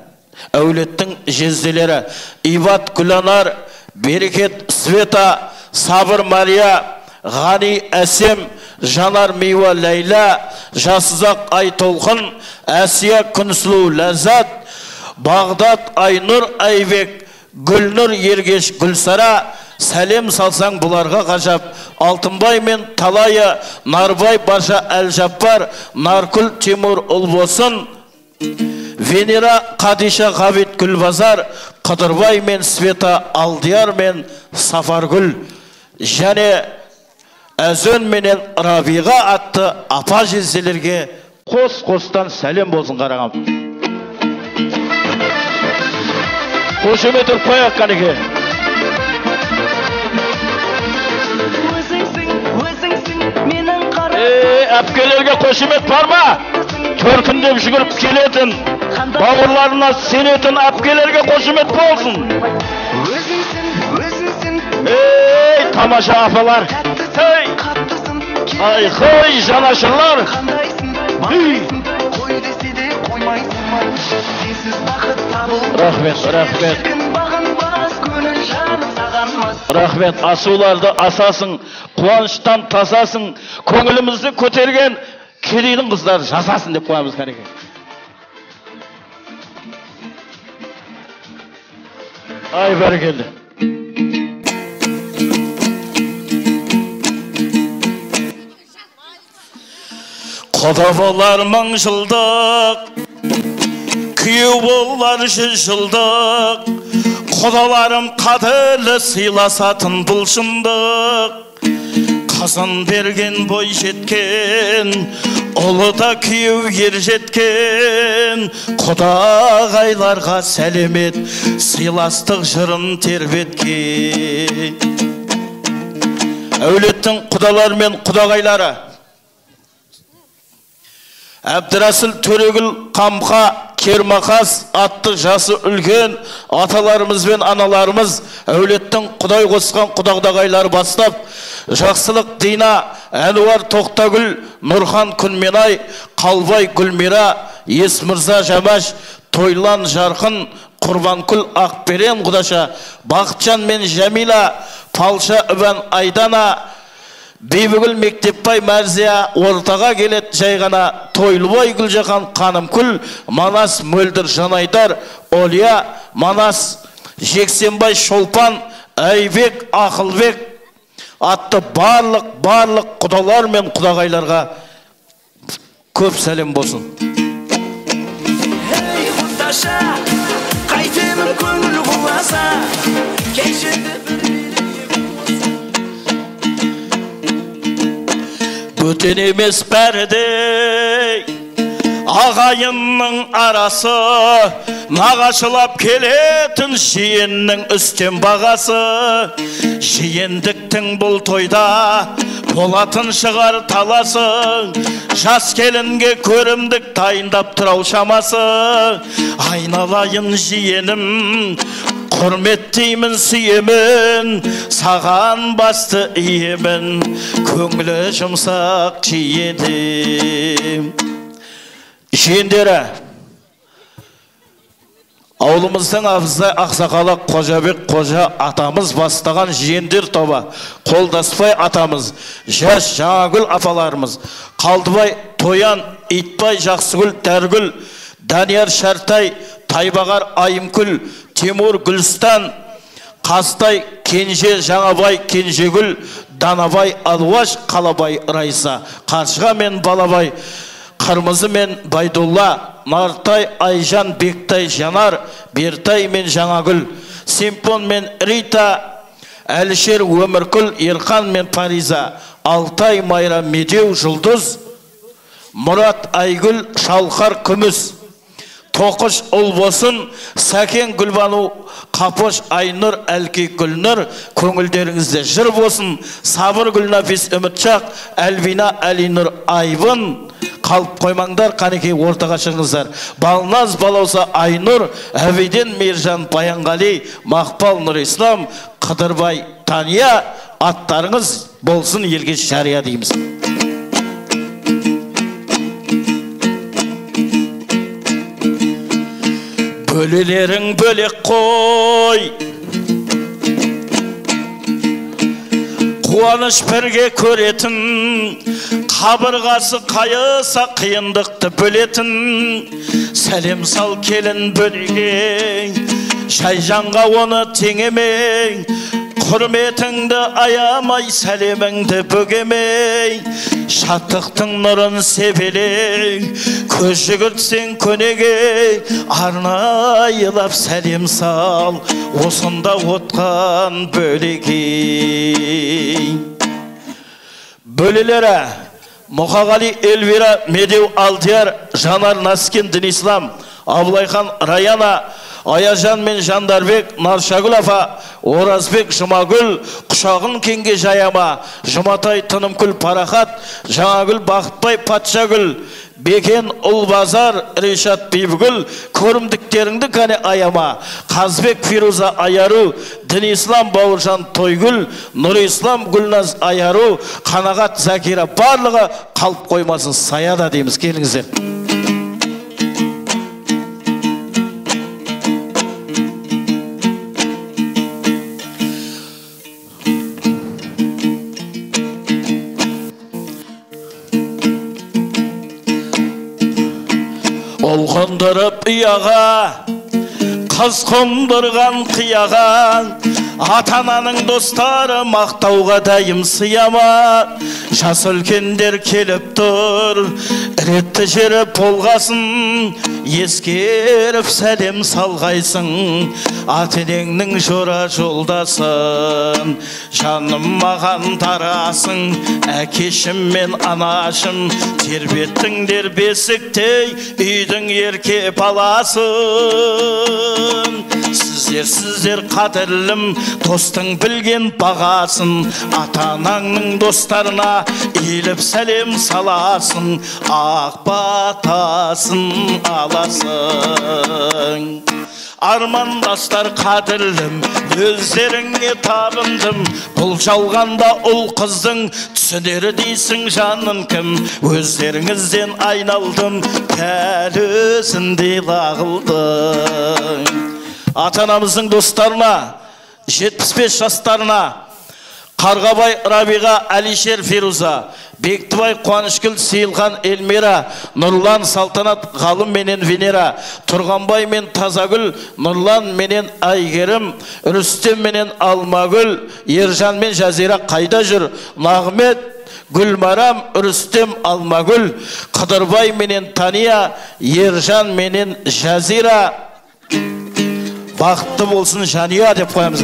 әулеттің жезделері, Ибат Гүланар, Берекет Света, Сабыр Мария, Ғани Әсем, Жанар Мейва Ләйла, Жасызақ Айтолқын, Әсия Күнсұлу Ләззат, Бағдат Айнұр Айбек, Гүлнұр Ергеш Гүлсара. Сәлем салсаң бұларға ғажап. Алтынбай мен Талайы, Нарбай Баша Әлжаппар, Наркүл Тимур Ұлбосын, Венера Қадиша Ғабит Гүлбазар, Қыдырбай мен Света Алдияр мен Сафаргүл, және Әзөн менен Рабиға атты апа жезделерге қос-қостан сәлем болсын қарағам. Қошемет ұрпай аққанеке. Әпкелерге қошемет бар ма? Төркіндеп жүгіріп келетін, бауырларына сенетін әпкелерге қошемет болсын. Тамаша апалар. Ай, жанашырлар. Рахмет. Рахмет, асуларды асасың, қуаныштан тасасың, көңілімізді көтерген кедейдің қыздары жасасын деп қоямыз кәнеке. Ай, бәрекелді. Құда болар 1000 жылдық, күйеу болар 100 жылдық, құдаларым қадірлі сыйласатын бұл шындық. Қызын берген бой жеткен, ұлы да күйеу ер жеткен, құдағайларға сәлемет, сыйластық жырын тербеткен. Әулеттің құдалар мен құдағайлары Әбдірасыл Төрегіл Қамқа Кермақас атты жасы үлкен аталарымыз бен аналарымыз әулеттің құдай қосқан құдағдағайлар бастап, Жақсылық Дина, Әнуар Тоқтагүл, Нұрхан Күнменай, Қалбай Гүлмира, Есмырза Жамаш, Тойлан Жарқын, Құрбанкүл Ақберен Құдаша, Бақытжан мен Жәмила, Палша Үбән Айдана, Бейбігіл Мектепбай Мәрзия ортаға келет жайғана, Тойлыбай Гүлжақан Қанымкүл, Манас Мөлдір Жанайдар, Олия, Манас Жексенбай Шолпан, Айбек Ақылбек атты барлық құдалар мен құдағайларға көп сәлем болсын. Ей құдаша, қайтемін көңіл құласа, кешеді бөтен емес бәрідей ағайынның арасы, нағашылап келетін жиеннің үстем бағасы. Жиендіктің бұл тойда болатын шығар таласы, жас келінге көрімдік дайындап тұрау шамасы. Айналайын жиенім, құрметтеймін сүйемін, саған басты иемін, көңілі жұмсақ жиенім. Жиендері Ауылымыздың абыздай ақсақалы Қожабек қожа атамыз бастаған жиендер тобы, Қолдаспай атамыз, Жас Жаңагүл апаларымыз, Қалдыбай, Тоян, Итбай, Жақсыгүл, Дәргүл, Данияр Шартай, Тайбағар, Айымкүл, Тимур, Гүлстан, Қастай, Кенже, Жаңабай, Кенжегүл, Данабай, Алуаш, Қалабай, Райса, Қаршыға мен Балабай, Қырмызы мен Байдулла, Нартай, Айжан, Бектай, Жанар, Бертай мен Жаңагүл, Симпон мен Рита, Әлішер, Өміркүл, Ерқан мен Париза, Алтай, Майра, Медеу, Жұлдыз, Мұрат, Айгүл, Шалқар, Күміс, Тоқыш, Ұлбосын, Сәкен, Гүлбану, Қапош, Айнұр, Әлки, Гүлнұр, көңілдеріңізде жыр болсын. Сабыр, Гүлнафис, Үмітшақ, Әлбина, Әлинұр, Айбын, қалып қоймаңдар, қанекей ортаға шығыңыздар. Балназ, Балауса, Айнұр, Әбейден, Мейіржан, Баянғали, Мақпал, Нұр Ислам, Қыдырбай, Тания, аттарыңыз болсын, елге жария дейміз. Бөлелерің бөлек қой, қуаныш бірге көретін, қабырғасы қайыса қиындықты бөлетін. Сәлем сал келін бөлеге, жайжанға оны теңемей, құрметіңді аямай, сәлеміңді бөгемей, шаттықтың нұрын себелей, көз жүгіртсең көнеге, арнайылап сәлем сал, осында отқан бөлеге. Бөлелері Мұқағали, Эльвира, Медеу, Алдияр, Жанар, Наскен, Дінислам, Абылайхан, Раяна, Аяжан мен Жандарбек, Наршагүл апа, Оразбек, Жұмагүл, құшағын кеңге жаяма, Жұматай, Тынымгүл, Парахат, Жаңагүл, Бақытбай, Патшагүл, Бекен, Ұлбазар, Решат, Бибігүл, көрімдіктеріңді кәне аяма, Қазбек, Фируза, Аяру, Дінислам, Бауыржан, Тойгүл, Нұрислам, Гүлназ, Аяру, Қанағат, Закира, барлығы қалып қоймасын, саяда дейміз, келіңіздер. Ол қондырып ұяға, қыз қондырған қияға, ата-ананың достары мақтауға дайым сияма. Жас үлкендер келіп тұр, ретті жері болғасын, ескеріп сәлем салғайсың, ата-енеңнің жора жолдасын. Жаным маған тарасың, әкешім мен анашым, тербеттіңдер бесіктей, үйдің ерке баласын. Сіздер қадірлім, достың білген бағасын, ата-анаңның достарына иіліп сәлем саласын, ақ батасын аласың. Армандастар қадірлім, өздеріңе табындым, бұл жалғанда ұл қыздың түсінері дейсің жанын кім. Өздеріңізден айналдым, кәлісіндей лағылдың. Ата-анамыздың достарына, 75 жастарына, Қарғабай, Рабиға, Әлишер, Фируза, Бектібай, Қуанышкүл, Сейілхан, Эльмира, Нұрлан, Салтанат, Ғалым менен Венера, Тұрғанбай мен Тазагүл, Нұрлан менен Айгерім, Рүстем менен Алмагүл, Ержан мен Жазира қайда жүр? Нағмет, Гүлмарам, Рүстем, Алмагүл, Қыдырбай менен Тания, Ержан менен Жазира. Бақытты болсын жания деп қоямыз.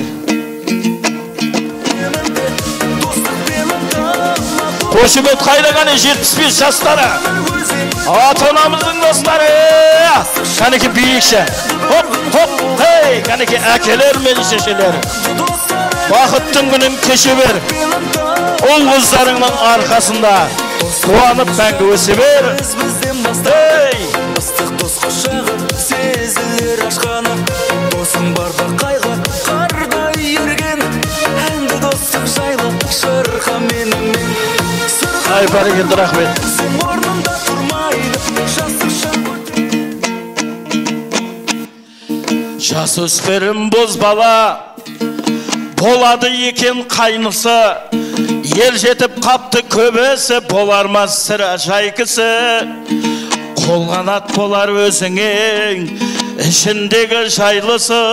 Қошемет қайдағаны 75 жастары, ата-анамыздың достары, кәнеке биікші, хоп, хей, кәнеке әкелер мен шешелер, бақыттың күнін кеше бер, ұл қыздарыңның арқасында қуанып мәңгі өсе бер. Ыстық дос құшағы сезілер ашқаны, досың барда қайғы қардай ерген, әнді достық жайлы шырқа менімен. Ай, барекелді, рахмет. Сен орнында тұрмайды, жастық шақ Жасөспірім бозбала болады екен қайнысы, ер жетіп қапты көбесі, болармас сірә жай кісі. Қолғанат болар өзіңең, ішіндегі жайлысы,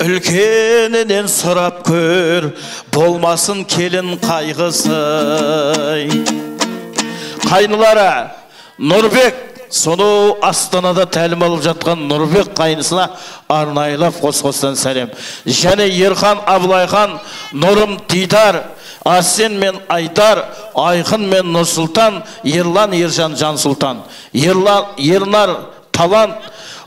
үлкенінен сұрап көр, болмасын келін қайғысы. Қайнылары Нұрбек, соны Астанада тәлім алып жатқан Нұрбек қайнысына арнайлап қос-қостан сәлем. Және Ерхан, Абылайхан, Нұрым, Дидар, Арсен мен Айдар, Айқын мен Нұрсұлтан, Ерлан, Ержан, Жансұлтан, Ернар, Талант,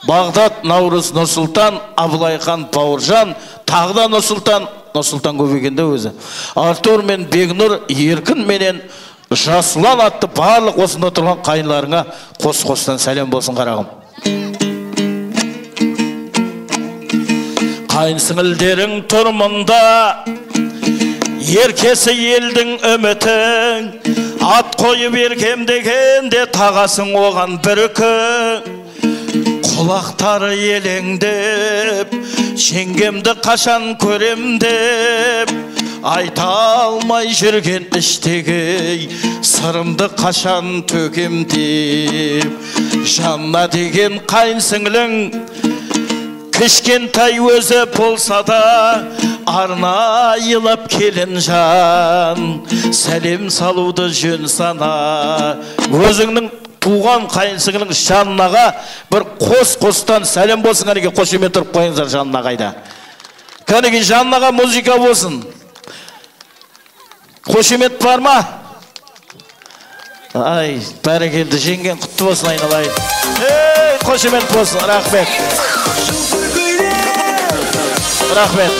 Бағдат, Наурыз, Нұрсұлтан, Абылайхан, Бауыржан, тағда Нұрсұлтан көбегенде өзі. Артур мен Бегнұр, Еркін менен Жасұлан атты барлық осында тұрған қайынларыңа қос-қостан сәлем болсын қарағым. Қайын сіңілдерің тұрмында, еркесі елдің үмітің, ат қойып еркем дегенде тағасың оған бір үкі. Құлақтары елеңдеп, жеңгемді қашан көрем деп, айта алмай жүрген іштегі сырымды қашан төкем деп. Жанна деген қайын сіңілің кішкентай өзі болса да, арнайылап келін жан, сәлем салуды жөн сана. Өзіңнің туған қайын сіңілің Жаннаға бір қос-қостан сәлем болсын. Кәнеге қошемет тұрып қойыңыздар Жанна қайда. Кәнеге Жаннаға музыка болсын. Қошемет бар ма? Ай, бәрекелді, жеңген құтты болсын айналайын. Қошемет болсын, рахмет. Рахмет.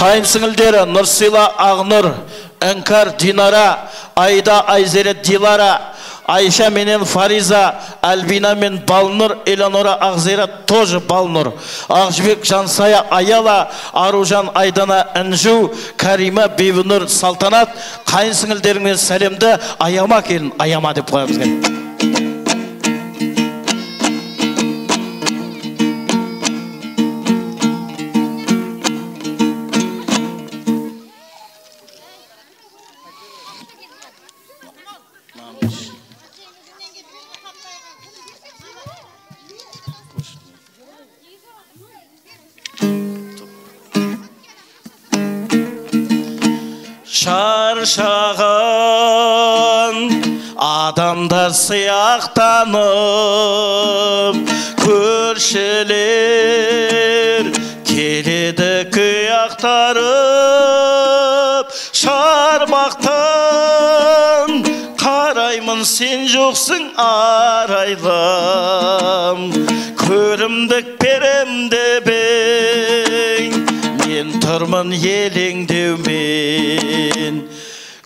Қайын сіңілдері Нұрсила, Ағнұр, Әнкар, Динара, Айда, Айзере, Дилара, Айша менен Фариза, Альбина мен Балнұр, Элеонора, Ақзира тоже Балнұр, Ақжібек, Жансая, Аяла, Аружан, Айдана, Інжу, Карима, Бейбінұр, Салтанат. Қайын сіңілдеріңмен сәлемді аяма келін, аяма деп қоямыз келін. Шаршаған адамдар сияқтанып, көршілер келеді күй ақтарып. Шарбақтан қараймын, сен жоқсың арайлам, көрімдік берем дебең, мен тұрмын елеңдеумен.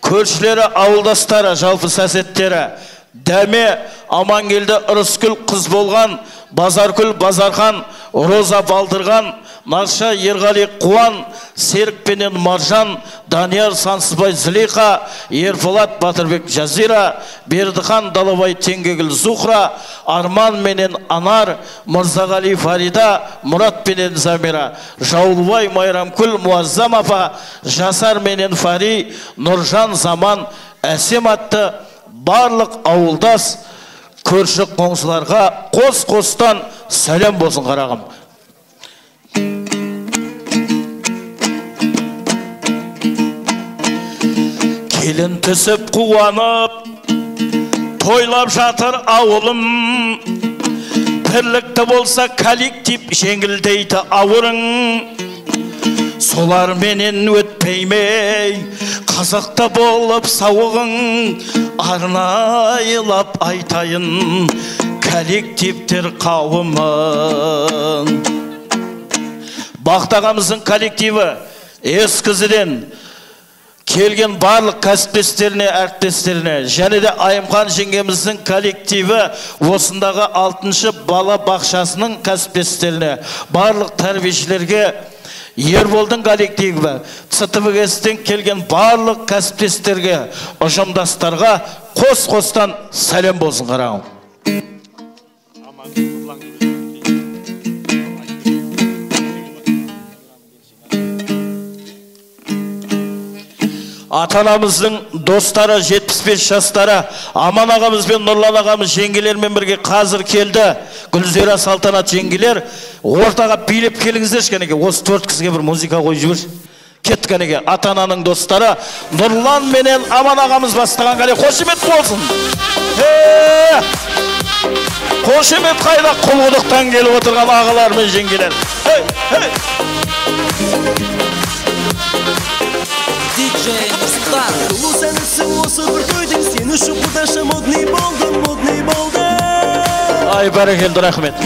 Көршілері, ауылдастары, жалпы сәсеттері Дәме, Амангелді, Ырыскүл, қыз болған, Базаркүл, Базархан, Роза, Балдырған, Нарша, Ерғали, Қуан, Серік пенен Маржан, Данияр, Сансызбай, Зілиқа, Ерфолат, Батырбек, Жазира, Бердіхан, Далабай, Тенгегіл, Зухра, Арман менен Анар, Мырзағали, Фарида, Мұрат пенен Замира, Жаулбай, Майрамкүл, Муаззамапа, Жасар менен Фари, Нұржан, Заман, Әсем атты барлық ауылдас көрші қоңсыларға қос-қостан сәлем болсын қарағым. Келін түсіп қуанып, тойлап жатыр ауылым, бірлікті болса коллектив жеңілдейді ауырың. Солар менен өтпеймей, қазақта болып сауығың, арнайлап айтайын коллективтер қауымын. Бақтағамыздың коллективі ескізіден келген барлық кәсіптестеріне, әріптестеріне, және де Айымхан жеңгеміздің коллективі осындағы 6-шы бала бақшасының кәсіптестеріне, барлық тәрбиешілерге, Ерболдың коллективі, ЦТВ-ден келген барлық кәсіптестерге, ұжымдастарға қос-қостан сәлем болсын қарағым. ата-анамыздың достары 75 жастары Аман ағамыз бен Нұрлан ағамыз жеңгелермен бірге қазір келді. Гүлзира Салтанат жеңгелер ортаға билеп келіңіздерші кәнеге. Осы 4 кісіге бір музыка қойып жіберші. Кеттік кәнеге. Ата-ананың достары Нұрлан менен Аман ағамыз бастаған кәне. Қошемет болсын. Қошемет қайда құлғыдықтан келіп отырған ағалар мен жеңгелер. Диджей Нұрсұлтан Ұлы сәнісің осы бір тойдың сен үшін бұдашы модный болды Ай бәрекелді, рахмет.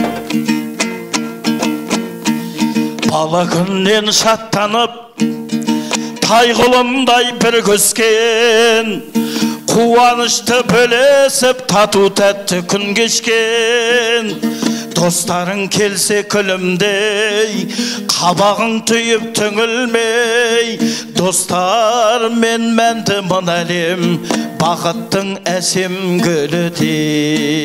Бала күннен шаттанып тайғылындай бір көскен қуанышты бөлесіп тату тәтті күн кешкен достарың келсе күлімдей қабағың түйіп түңілмей достар мен мәнді мұн әлем бақыттың әсем гүлідей.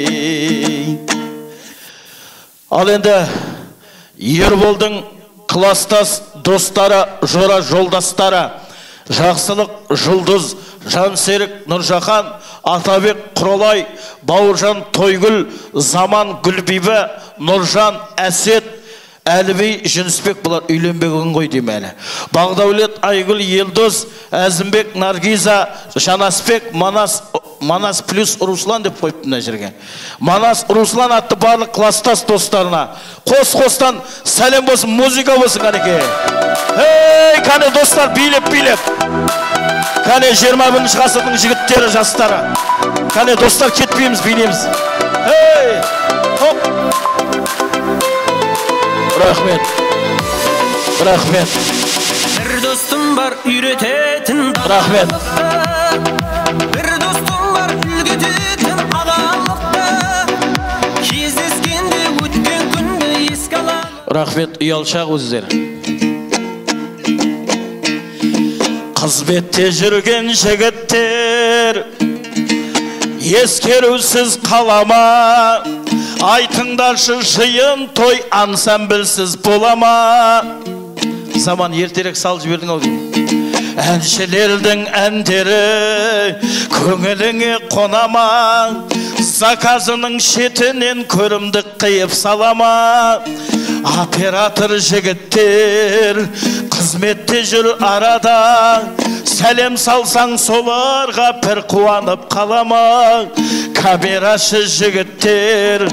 Ал енді Ерболдың кластас достары, жора жолдастары Жақсылық Жұлдыз, Жансерік Нұржахан, Атабек Құролай, Бауыржан Тойгүл, Заман Гүлбибі, Нұржан Әсет, Әлібей Жүнісбек бұлар үйленбеген ғой дейм әлі. Бағдаулет Айгүл Елдос, Әзімбек Наргиза, Жанасбек Манас плюс Руслан деп қойыпты мына жерге. Манас Руслан атты барлық кластас достарына қос-қостан сәлем болсын, музыка болсын кәнеке. Кәне достар билеп. Кәне 21-ші ғасырдың жігіттері, жастары. Кәне достар кетпейміз, билеміз. Хоп! Рахмет. Бір достым бар үйрететін Рахмет. Бір достым бар үлгететін адамлықты кездескенде өткен күнді еске аламын. Рахмет, ұялшақ өздер. Қызметте жүрген жігіттер ескерусіз қалама, айтыңдаршы жиын той ансамбльсіз болама. Заман ертерек сал жібердің ау деймін. Әншілердің әндері көңіліңе қонама, заказының шетінен көрімдік қиып салама. Оператор жігіттер қызметте жүр арада, сәлем салсаң соларға пір қуанып қалама. Камерашы жігіттер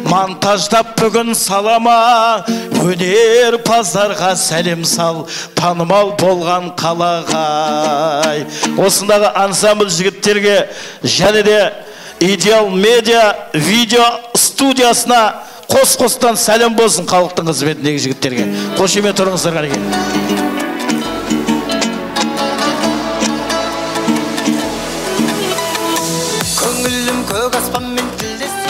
монтаждап бүгін салама, өнер паздарға сәлем сал танымал болған қалағай. Осындағы ансамбль жігіттерге және де Идеал медиа видео студиясына қос-қостан сәлем болсын халықтың қызметіндегі жігіттерге. Қошемет тұрыңыздар кәнеке. Көңілім көк аспанмен тілдесіп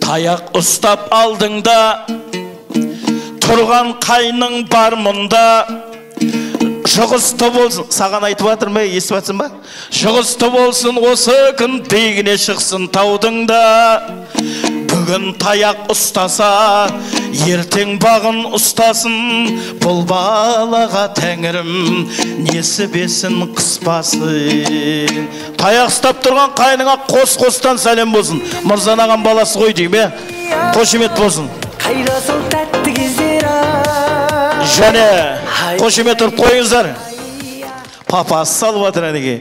Таяқ ұстап алдыңда тұрған қайның бар мұнда. Шығысты болсын, саған айтып жатыр ма, естіп жатсың ба? Шығысты болсын, осы күн биігіне шықсын таудыңда. Бүгін таяқ ұстаса, ертең бағын ұстасын. Бұл балаға тәңірім несібесін қыспасын. Таяқ ұстап тұрған қайныңа қос-қостан сәлем болсын. Мырзан ағам баласы ғой дейме, қошемет болсын. Қайда сол тәтті кездері және қошемет ұрып қойыңыздар. Папа салып жатыр әнеге.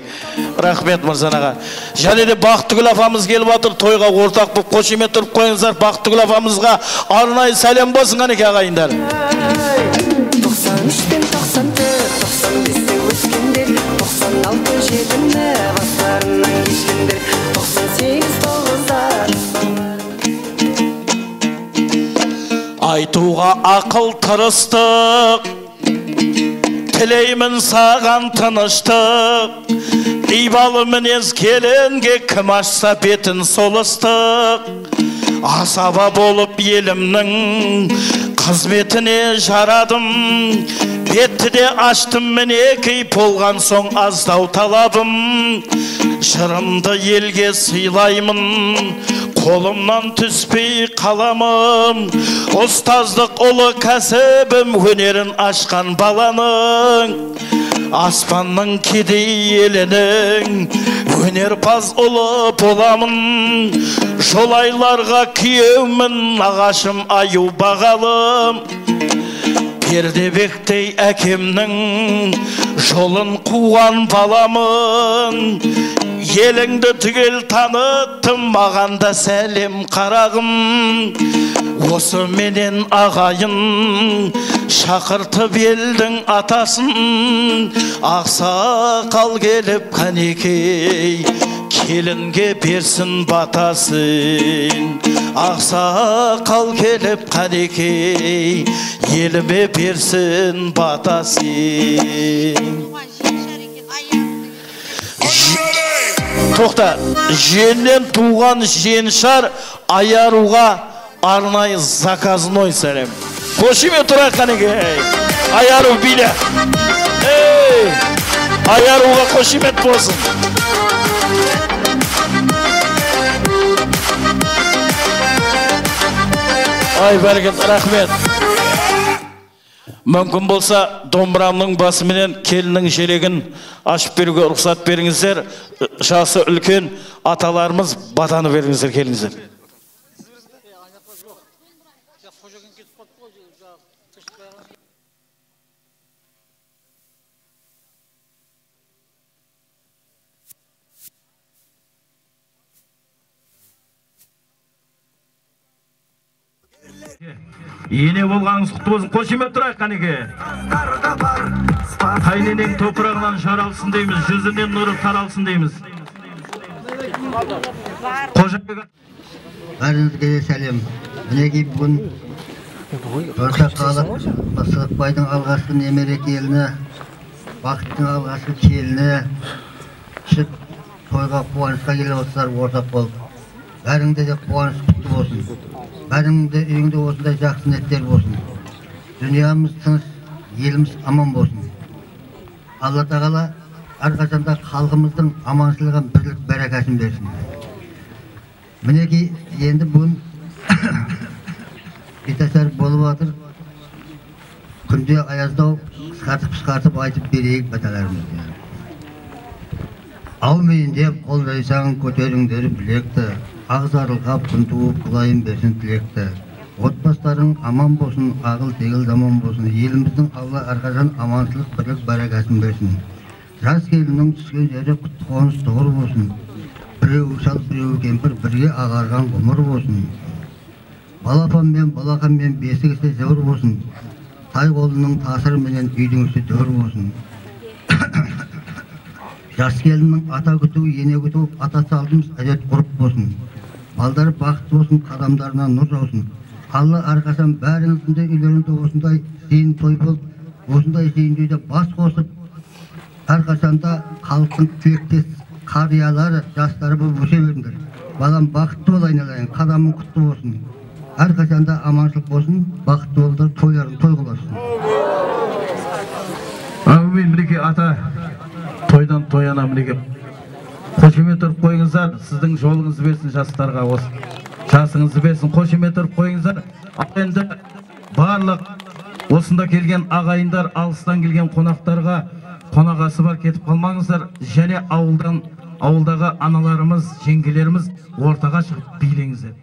Рахмет Мырзан аға. Және де Бақтыгүл апамыз келіп жатыр, тойға ортақ болып қошемет ұрып қойыңыздар. Бақтыгүл апамызға арнайы сәлем болсын әнеге ағайындар. 93 пен 94, 95-те өткендер, 96 жетімді бастарынан кешкендер, 98 тоғыздар. Айтуға ақыл тырыстық, тілеймін саған тыныштық. Ибалы мінез келінге кім ашса бетін солыстық. Асаба болып елімнің қызметіне жарадым. Бетті де аштым мінекей, болған соң аздау талабым. Жырымды елге сыйлаймын, Қолымнан түспей қаламын, ұстаздық ұлы кәсібім, өнерін ашқан баланың, аспанның кедей елінің, өнерпаз ұлы боламын. Жолайларға күйеумін, ағашым аю бағалым, Пердебектей әкемнің жолын қуған баламын. Еліңді түгел таныттым, маған да сәлем қарағым. Осы менен ағайын шақыртып елдің атасын. Ақсақал келіп қанекей, келінге берсін батасын. Ақсақал келіп қанекей, еліме берсін батасын. Тоқта, жиеннен туған жиеншар аяруға арнайы заказной сәлем. Қошеме тұрайық қанекей, аяру биле. Аяруға қошемет болсын. Ай, бәрген, рахмет. Мүмкін болса, домбырамның басыменен келінің желегін ашып беруге рұқсат беріңіздер. Жасы үлкен аталарымыз батаны беріңіздер, келіңіздер. Ене болғаныңыз құтты болсын, қошемет тұрайық қанеке. Қайненең топырағынан жаралсын дейміз, жүзінен нұры таралсын дейміз. Бәріңізге сәлем. Мінеки бүгін Орта халық Сыдықбайдың алғашқы немере келіні, Бақыттың алғашқы келіні шып тойға қуанышқа келіп отырсыздар ортақ болып. Бәріңде де қуаныш құтты болсын. Бәріңде үйіңде осындай жақсы ниеттер болсын. Дүниямыз тыныш, еліміз аман болсын. Алла тағала әрқашанда халқымыздың аманшылығын, бірлік, бәрекәсін берсін. Мінеки енді бүгін беташар болып жатыр. Күнде аяздау қысқартып айтып берейік баталарымызды. Аумейін деп қол жайсаң көтеріңдер білекті. Ағзарылғап күн туып құлайын берсін тілекті. Отбастарың аман болсын, ағыл тегіл заман болсын. Еліміздің Алла әрқашан аманшылық, бірлік, бәрекәсін берсін. Жас келіннің түскен жері құтты қоныс тұғыр болсын. Біреу шал, біреу кемпір, бірге ағарған ғұмыр болсын. Балапан мен балақан мен бесігісі зәуір болсын. Тай қолының тасыр менен үйдің іші дөр болсын. Жас келіннің ата күту, ене күту, ата салдымыз әдет ғұрып болсын. Балдары бақытты болсын, қадамдарына нұр жаусын. Алла әрқашан бәріңіздің де үйлеріңде осындай зейін той болып, осындай зейін тойда бас қосып, әрқашанда халықтың тілектес қариялары, жастары болып өсе беріңдер. Балам бақытты бол айналайын, қадамың құтты болсын. Әрқашанда аманшылық болсын, бақытты болдар, тойларың той қыласын. Әумин, мінеке ата, тойдан тояна мінеке. Қошемет ұрып қойыңыздар, сіздің жолыңызды берсін жастарға осы. Жасыңызды берсін, қошемет ұрып қойыңыздар. Енді барлық осында келген ағайындар, алыстан келген қонақтарға қонағасы бар кетіп қалмаңыздар. Және ауылдағы аналарымыз, жеңгелеріміз ортаға шығып билеңіздер.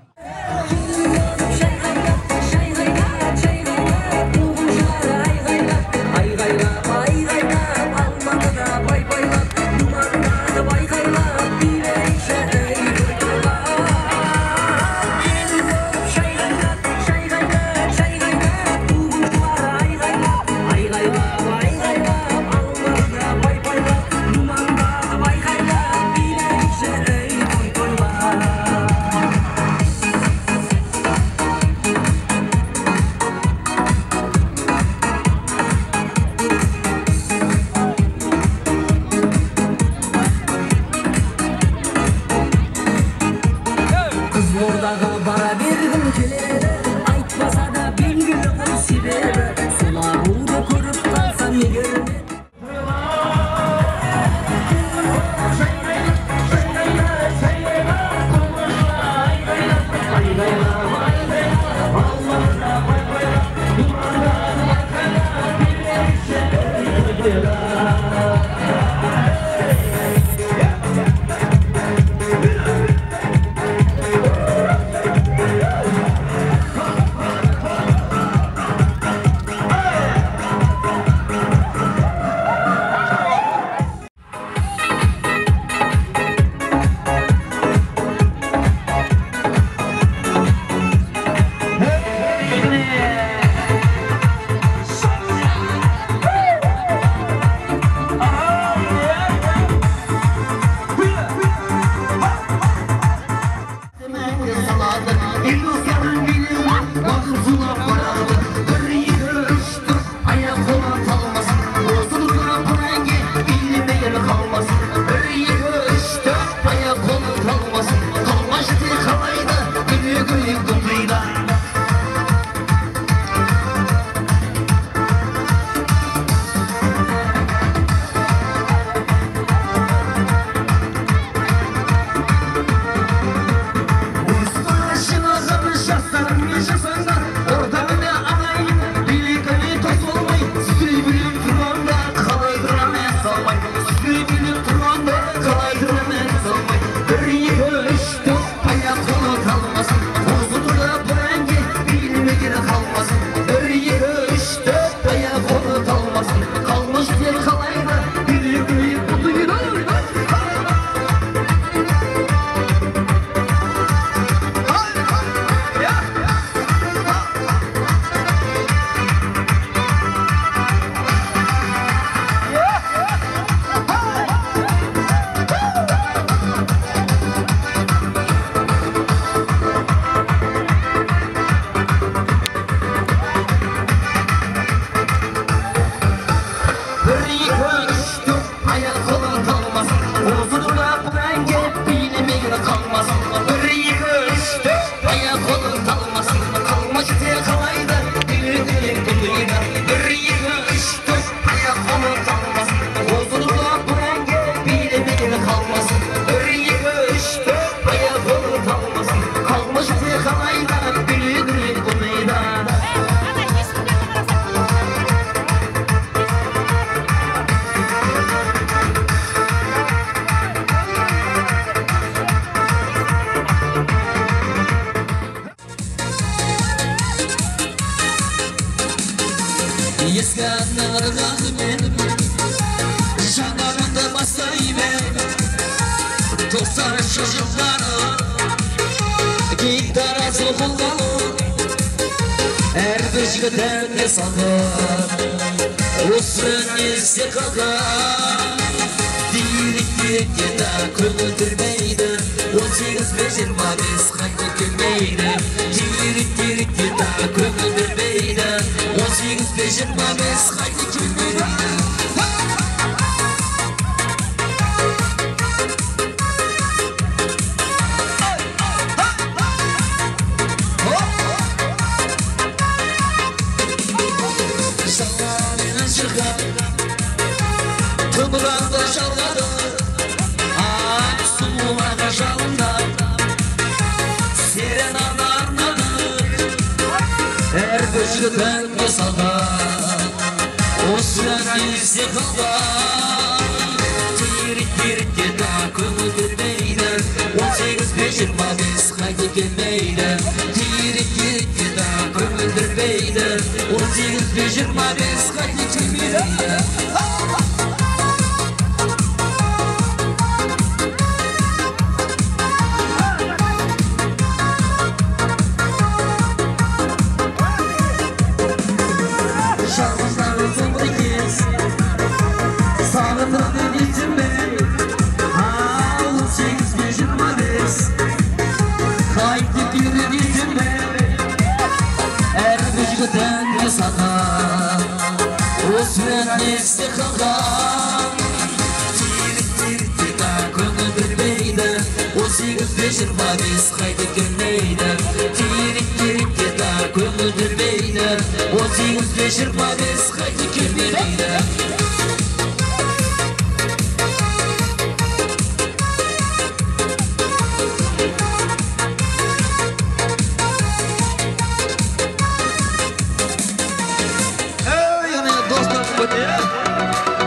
Dostlar,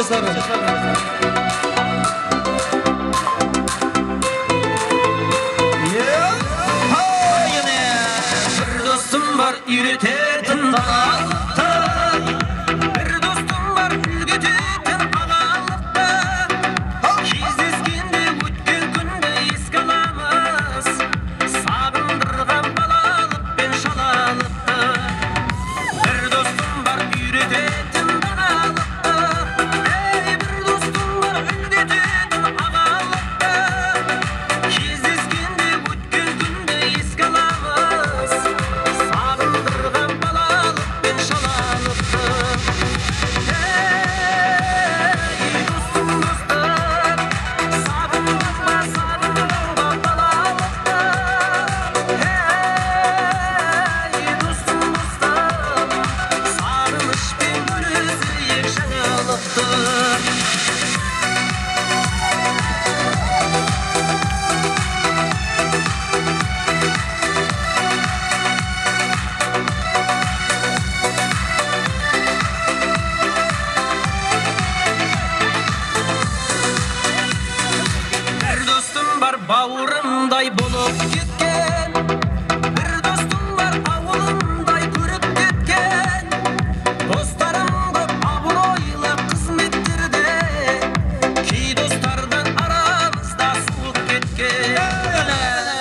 Barça sarı. Bir dostum var yürüterdim dağlıkta. Bir dostum var ülgütüten ağalıkta. Кездескенде өткен күнді еске аламыз. Сағындырған балалық пен шалалықты. Bir dostum var yürütетін dağlıkta. Bir dostum var ülgütüten ağalıkta. Кездескенде өткен күнді еске аламыз. Сағындырған балалық пен шалалықты. Достым, достым, сағындырма, сағындырма балалықты. Достым, достым, сағынышпен бөлісейік жаңалықты. Bir dostum var bауырымдай болып кеткен. Bir dostum var ауылымдай көріп кеткен. Достарым көп абыройлы қызметтерде. Кей достардан арамызда суық кеткен.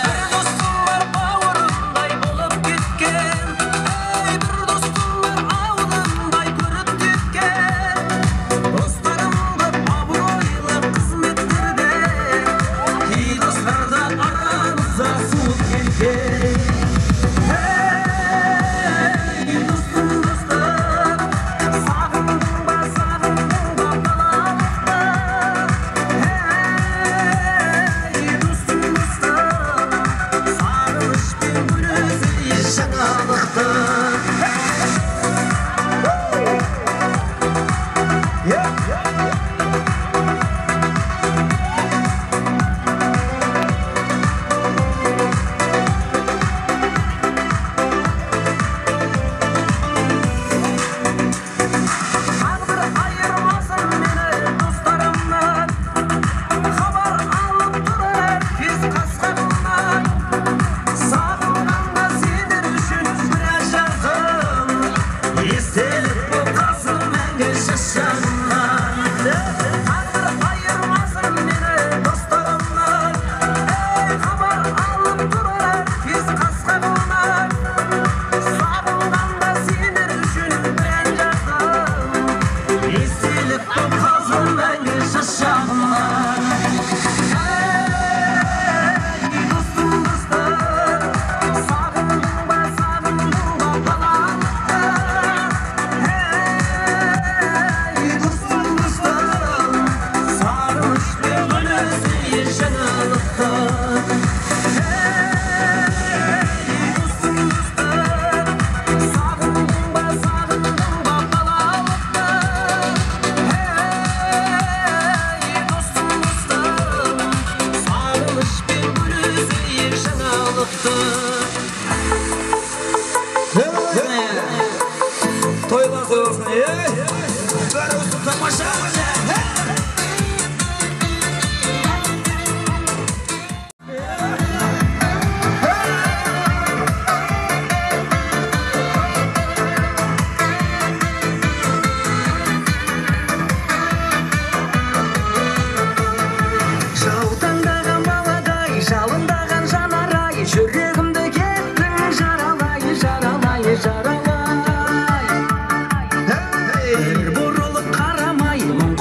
Bir dostum var бауырымдай болып кеткен. Bir dostum var ауылымдай көріп кеткен. Достарым көп абыройлы қызметтерде. Кей достардан арамызда суық кеткен. Достым, достым, сағындырма, сағындырма балалықты. Достым, достым, сағынышпен бөлісейік жаңалықты. Тағдыр айырмасын мені достарымнан. Хабар алып тұрар кез қасқағымнан. Сағынғанда сендер үшін біраз жаздым. Естелік боп қалсын мәңгі шашағымнан. Тағдыр айырмасын мені достарымнан. Хабар алып тұрар кез қасқағымнан. Сағынғанда сендер үшін біраз жаздым. Естелік боп қалсын мәңгі шашағымнан. Достым, достым, сағындырма, сағындырма балалықты. Достым, достым, сағынышпен бөлісейік жаңалықты. Достым, достым, сағындырма, сағындырма балалықты. Достым, достым, сағынышпен бөлісейік жаңалықты. Toylası olsun. Ver olsun tamaşa. Жаутаңдаған баладай, жалындаған жанарай, жүрегімді кеттің жаралай, жаралай, жаралай. Бір бұрылып қарамай, мұң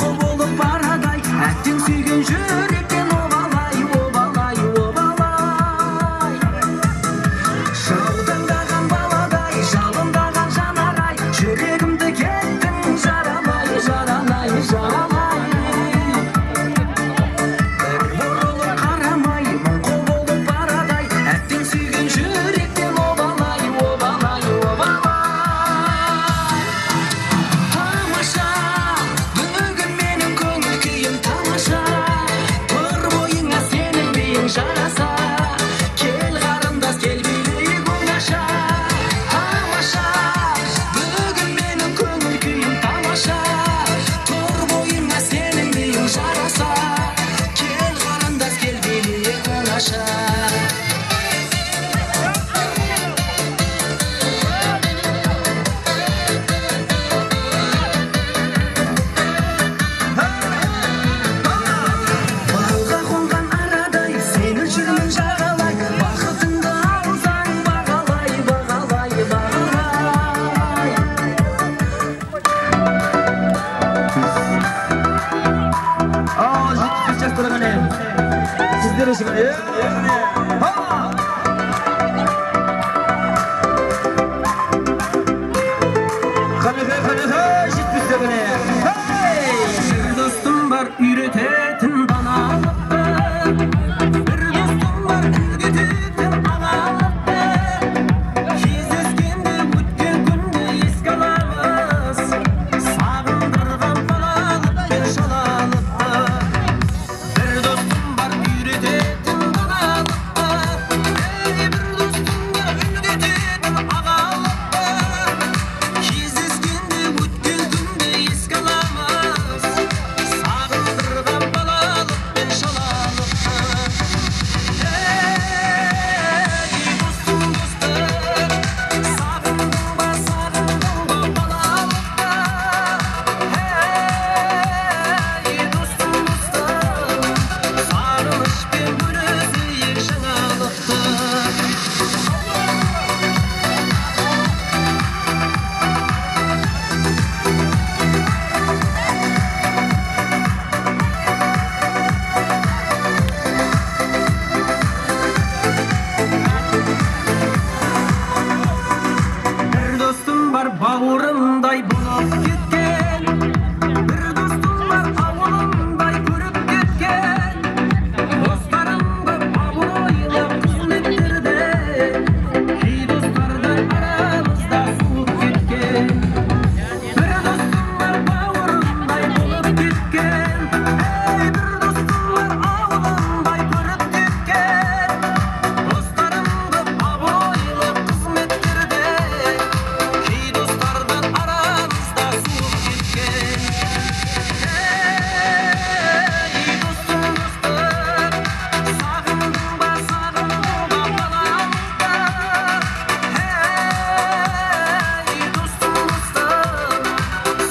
бауырымдай болып кеткен, бір достым бар ауылымдай көріп кеткен, достарымды абыройлы қызметтерде, кей достарды арамызда суып кеткен, бір достым бар бауырымдай болып кеткен, ей бір достым бар ауылымдай көріп кеткен, достарымды абыройлы қызметтерде, кей достардан арамызда суып кеткен. Ей достым, сағындың ба баламды? Ей достым,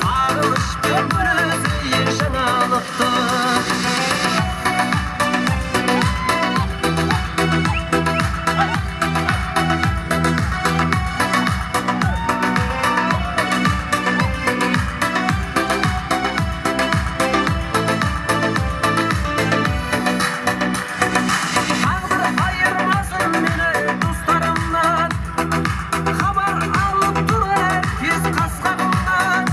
сағынышпен бір өзі жаңалықты. Тағдыр айырмасын мені достарымнан, хабар алып тұрар тез қас-қағымнан.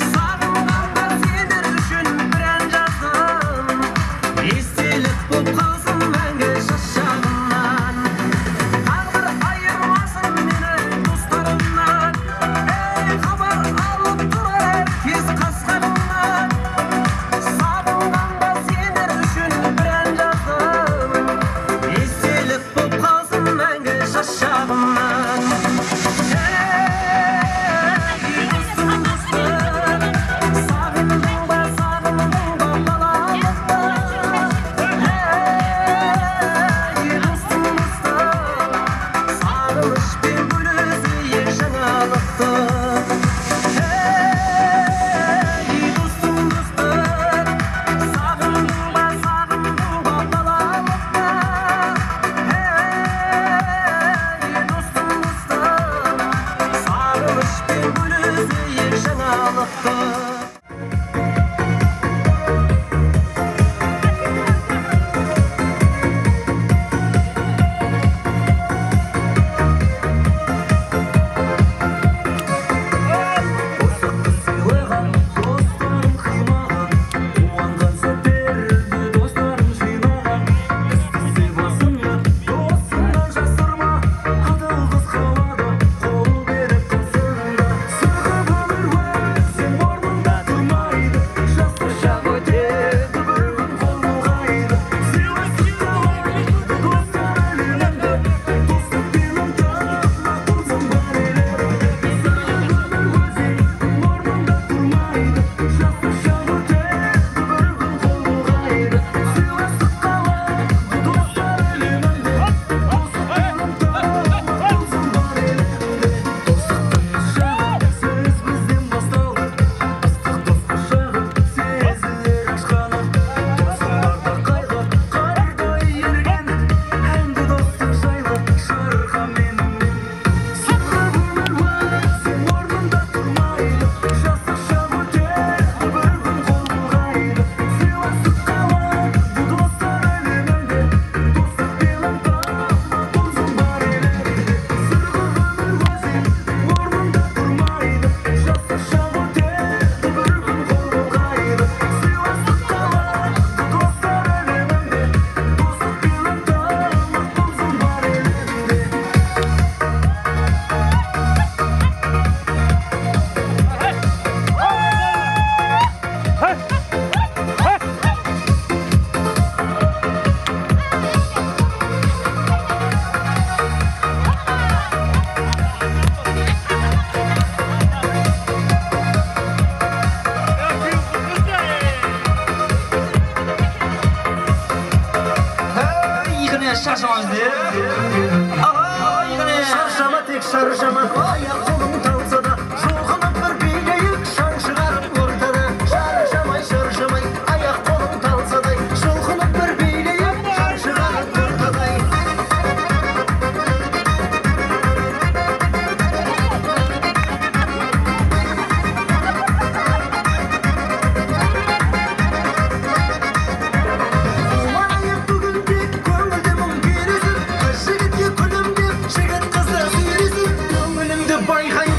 Сағынғанда сендер үшін бір ән жаздым, естелік боп қалсын мәңгі жас шағымнан. Тағдыр айырмасын мені достарымнан, ей хабар алып тұрар тез қас-қағымнан. Сағынғанда сендер үшін бір ән жаздым, естелік боп қалсын мәңгі жас шағымнан. Ей достым, сағындың ба баламды? Ей достым, сағынышпен бөлісі жаңалықты. Ей достым, сағындың ба баламды? Ей достым, сағынышпен бөлісі жаңалықты. Сыйлаған достарым қимаған, қуанған сәттерді достарым жинаған. Істесе басыңа досыңнан жасырма, адал қыз қалады қол беріп қасыңда. Сырғып өмір өзен орнында тұрмайды, жастық шақ өтеді бір күн қол бұлғайды. Сыйластық қалайды достар әлемінде, достық пен ынтымақ болсын бар елімізде. Сырғып өмір өзен орнында тұрмайды, жастық шақ өтеді бір күн қол бұлғайды. Сыйластық қалайды достар әлемінде, достық пен ынтымақ болсын бар елімізде. Достықтың нышаны сөз бізден басталды, ыстық дос құшағы сезілер ашқаны. Досың барда қайғы қардай ерген, әнді достық жайлы шырқам менің. Сырғып өмір өзен орнында тұрмайды, жастық шақ өтеді бір күн қол бұлғайды. Сыйластық қалады достар әлемінде, достық пен ынтымақ болсын бар елімізде. Сырғып өмір өзен орнында тұрмайды, жастық шақ өтеді бір күн қол бұлғайды. Сыйластық қалады достар әлемінде, достық пен ынтымақ болсын бар елімізде. Иғыне шаршамаңыз де. Иғыне шаршама, тек шаршама. Аяқ қолың талса да, жұлқынып бір билейік, шаң шығарып ортада. Шаршамай, аяқ қолың талса да, жұлқынып бір билейік, шаң шығарып ортада. байқайын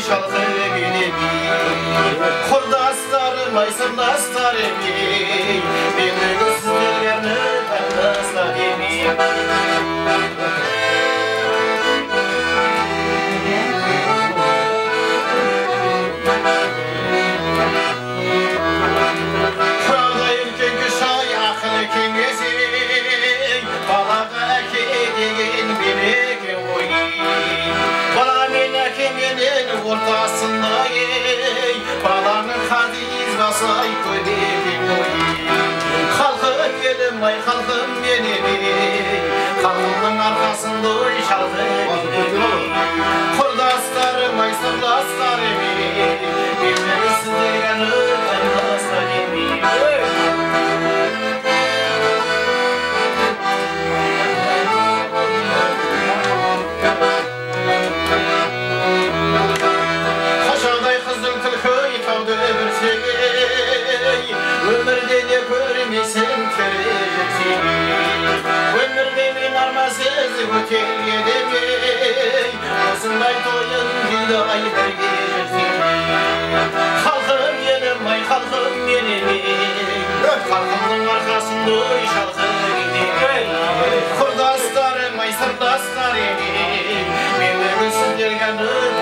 şalkı benim Kurdaslarım ay sırlaslarım Benim sizlerine tanrıslarım ortasında balanın hadiz basay koyayım halkım benim ay halkım benim halkımın arkasında şalkım kurdaslarım ay sırlaslarım benim sizlerine tanrıslarım ömürde de görmesen göreceksin ömürde ben armasız öteyedim osunday toyun bir ay vergeceksin halkım benim ay halkım benim halkımın arkasında şalkım kurdaslarım ay sırdaşlarım benim sizlerine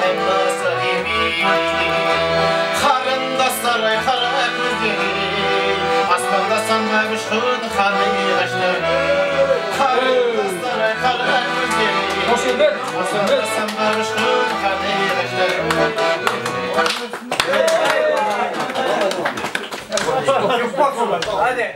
tanrıslarım karındaslar ay kara Aslında sanma kuşkun kanı açtı Karındaslar ay kara gözleri Aslında sanma kuşkun kanı açtı Hadi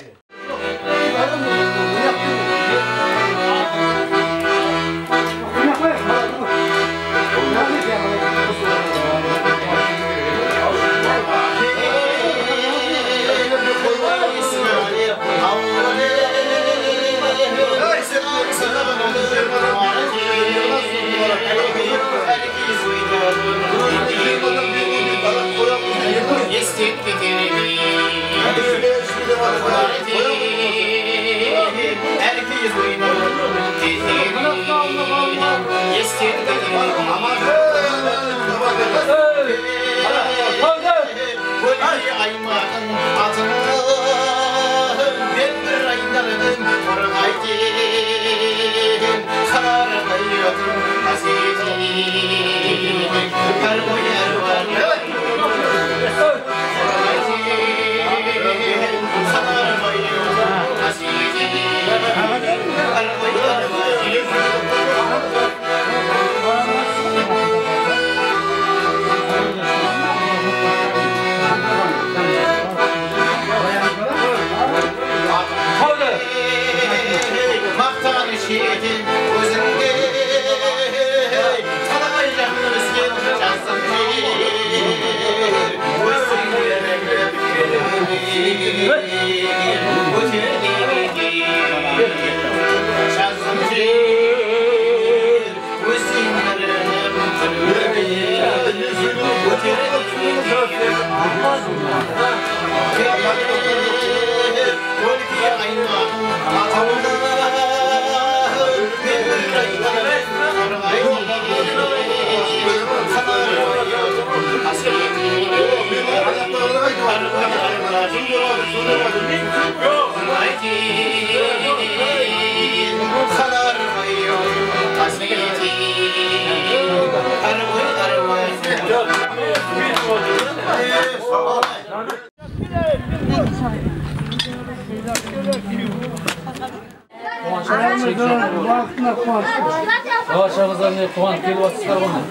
Ağaçağızlarına puan kelip atsızlar bana.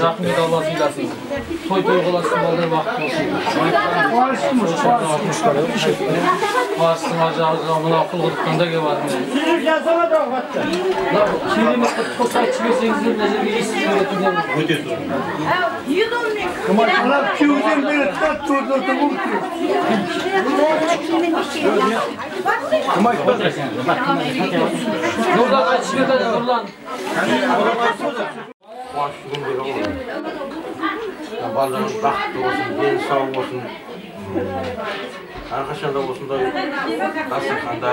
Rahmet Allah silasın. Toy qolasın baldır vaxt olsun. Varsın acağızı mına qılğıdıqdan da gebar. Siz yazana da vaxtda. Kelime qıtqısa çıxırsınız necə bir iş öyrətəcəm. Ötür. Kumaşlar küyüden beri tat turdu bu. Yolda kaçışmaya da dur lan. Balığın baktı olsun, ben sağ olsun. Әрқашан да осындай дастарханда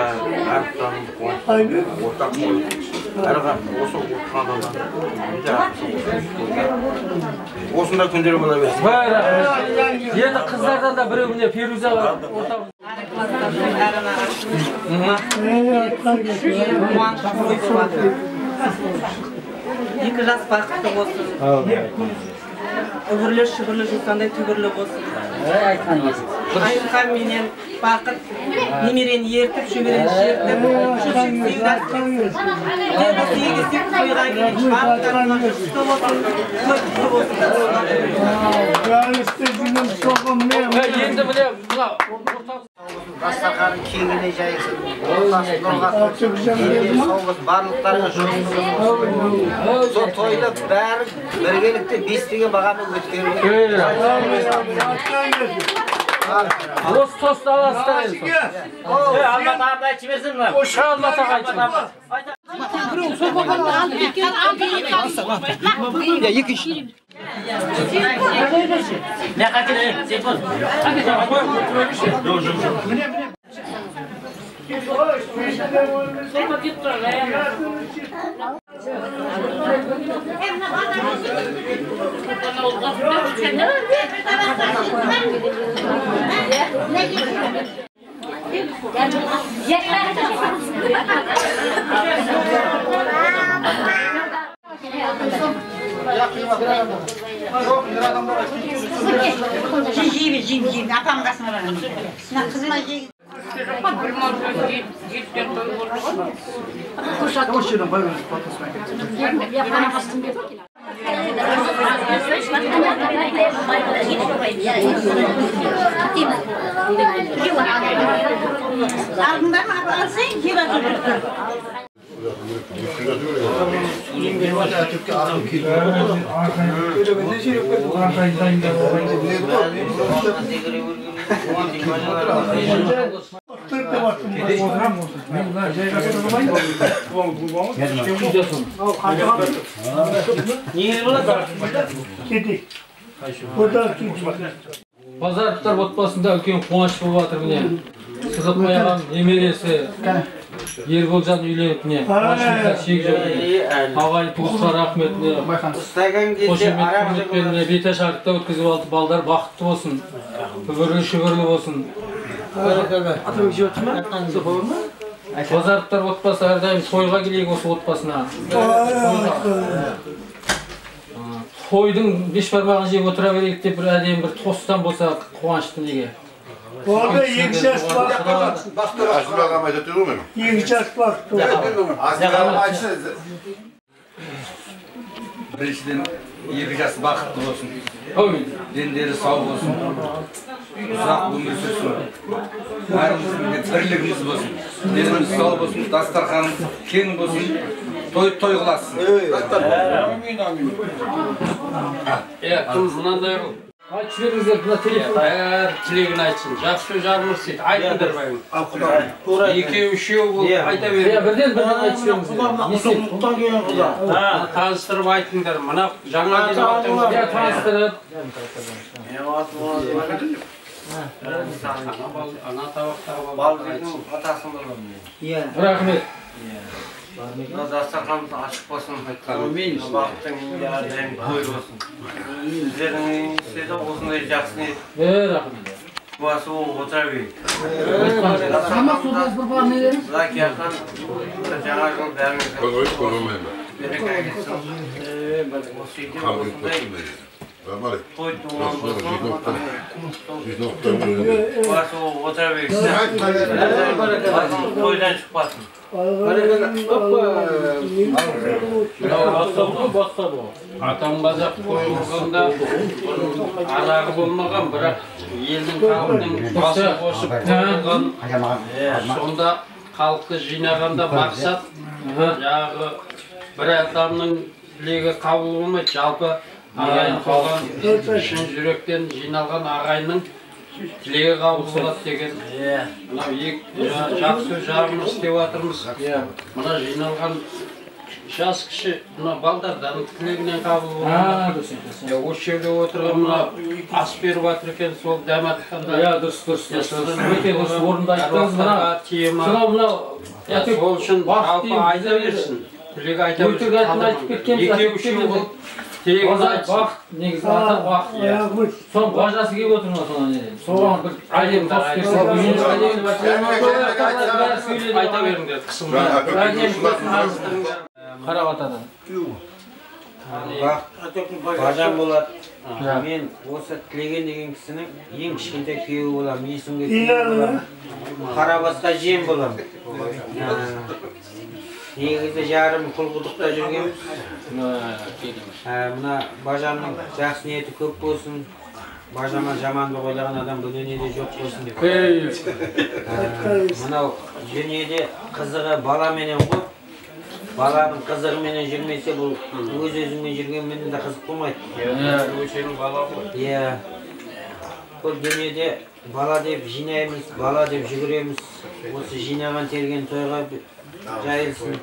әріптарымыз қуанышты ортақ болып осы отырғанда осындай күндер бола берсін. Енді қыздардан да біреуіне Феруза ортақ. Екі жас бақытты болсын. Үгірлі шүгірлі жусандай түгірлі болсын. Айымхан менен бақыт немерені ертіп, шөберені шертіп, шөпшек сүйгіз кетсін. Деді сүйгізіп тойға келіп, бақыттарына күшті болсын, той күшті болсын. Енді міне дастарханы кеңіне жайсын, ортасын нұрғасын, соғыз барлықтарға жұмыс. Сол тойды бәрі біргелікте бестеген бағамен өткеру. Осы тосты аласыздар енді. Алматы ағырда айтшы берсін ма? Алматы ағырда айтшы. Ne kaçırın? Sepon. Жейме, апам қасына барамын. Қызыма жей. Алдыңдар ма алсаң, кеп атыр. Базарлықтар отбасында үлкен қуаныш болып жатыр міне. Сызықбай ағам немересі Ерболжан үйленіп міне. Қуанышында шек жоқ. Ағайын туысқа рахмет міне. Қошемет құрметпен бета шарықта өткізіп алды. Балдар бақытты болсын. Үбірлі шүбірлі болсын. Базарлықтар отбасы әрдайым тойға келейік осы отбасына. Тойдың беш бармағын жеп отыра берейік деп бір әдемі бір тостан болса қуанышты неге. Orada iki çeşit baktı. Aşkına kamaydı diyor muyum? İki çeşit baktı. Aşkına kamaydı. Біріншіден екі жас бақытты болсын. Дендері сау болсын. Ұзақ өмір сүрсін. Бәріміздің тірлігіміз болсын. Деніміз сау болсын, дастарханымыз кең болсын. Той қыласын. Кім мынандай қыл. Айтшы беріңіздер, бұна телефон. Тілегін айтсын. Жақсы жармыз дейді. Айтыңдар байым. Екеу, үшеу болып айта береді. Бірден айтшы беріңіздер. Құда келген құда. Таныстырып айтыңдар. Мына жаңа келген таныстырып. Ана табақтағы балдың атасын болған. Рахмет. Дастарханымыз ашық болсын. Бақыттың әрдайым той болсын. Сіздердің үйіңізде осындай жақсы ниет. Рахмет. Басы ол отыра берейік. Заки ақан жаңа жыл бәріңізге береке әкелсін. Осы үйде осындай той туған болсын. Басы ол отыра берейік. Тойдан шықпасын. Атам қазақ қойылғанда арағы болмаған, бірақ елдің халықтың басы қосып қойылған. Сонда халықты жинағанда мақсат жағы бір адамның тілегі қабыл болмайды. Жалпы ағайын қалған шын жүректен жиналған ағайынның тілегі қабыл болады деген. Мынау жақсы жарымыз істеп жатырмыз. Мына жиналған жас кіші мына балдардан тілегінен қабыл болды. Осы жерде отырған мына ас беріп жатыр екен, сол дәм атқанда. Дұрыс. Өте дұрыс орынды айттыңыз. Мынау сол үшін жалпы айта берсін. Тілек айта берсін. Екеу-үшеу болып тегін айтсын. Негізі ата бақыт. Соның бажасы келіп отыр ма соған? Соған бір әдем тос берсін. Айта беріңдер, қысылмай. Қарап атадан. Бажам болады. Мен осы тілеген деген кісінің ең кішкентай күйеуі боламын. Есімге күйеуі боламын. Қарабасқа жем боламын. Негізі жарым құлқұдықта жүргенбіз. Мына бажамның жақсы ниеті көп болсын. Бажама жаманды ойлаған адам бұл дүниеде жоқ болсын деп. Мынау дүниеде қызығы баламенен ғой. Баланың қызығыменен жүрмесе, бұл өз-өзіңмен жүргенменен де қызық болмайды. Өшенің бала ғой. Бұл дүниеде бала деп жинаймыз, бала деп жүгіреміз. Осы жинаған терген тойға жайылсын.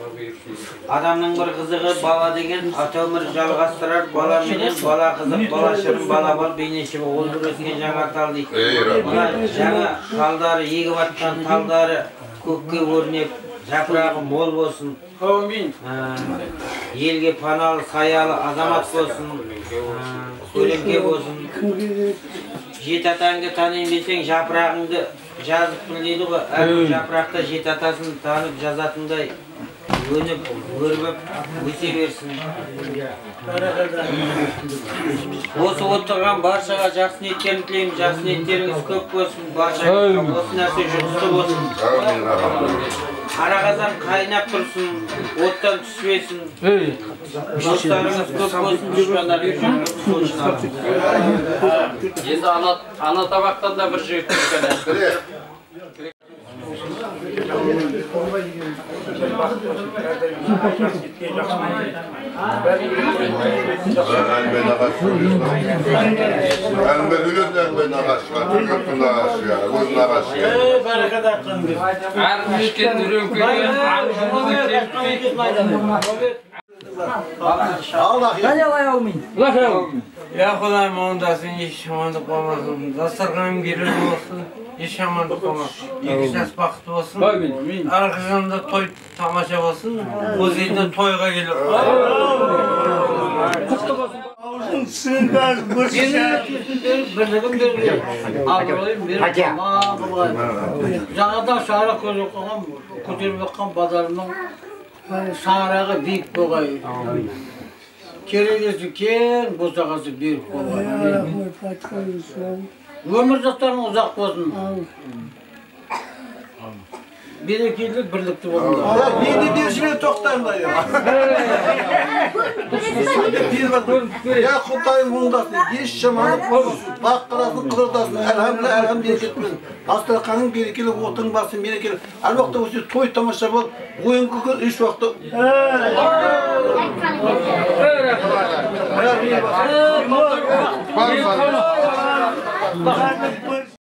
Адамның бір қызығы бала деген ата өмір жалғастырар. Бала менен бала қызық, бала шырын, бала бар, бейнеші ол бір өскен жаңа тал дейді. Мына жаңа талдары, егіп атқан талдары көкке өрнеп, жапырағы мол болсын. Елге паналы, саялы азамат болсын. Көлеңке болсын. Жет атаңды танайын десең, жапырағыңды жазып біл дейді ғой. Әр жапырақта жет атасын танып жазатындай өніп, өрбіп, өсе берсін. Осы отырған баршаға жақсы ниеттерін тілеймін. Жақсы ниеттеріңіз көп болсын. Баршаға осы нәрсе жұғысы болсын. Қарағазан қайнап тұрсын, оттан түспесін. Достарыңыз көп болсын, дұшпандарыңыз көп болсын. Енді ана табақтан да бір жігіт тұрсын. Ya Xudoyim ondasın, еш жамандық болмасын. Дастарханым берілі болсын, еш жамандық болмасын. Екі жас бақыт болсын. Арқасында той тамаша болсын. Өз елден тойға келіп. Құтты болсын. Аузын түсін бәрі бірлігім беріп, абыройым беріп, жаңадан шара көріп қойған, көтеріп өткен базарымның шарағы биік болғай. Керегесі кен, босағасы беріп болғай. Өмір жастарың ұзақ болсын. Берекелі, бірлікті болыңдар. Бейді бершімен тоқтаймын да. Я Құдайым оңдасын, еш жамандық болмасын. Бақ қарасын, қыдырдасын, әлхамдülillah, әлхам берекетпен. Дастарханың берекелі, отың басын берекелі. Әр уақытта осы той тамаша бол, ойын күкір еш уақытта.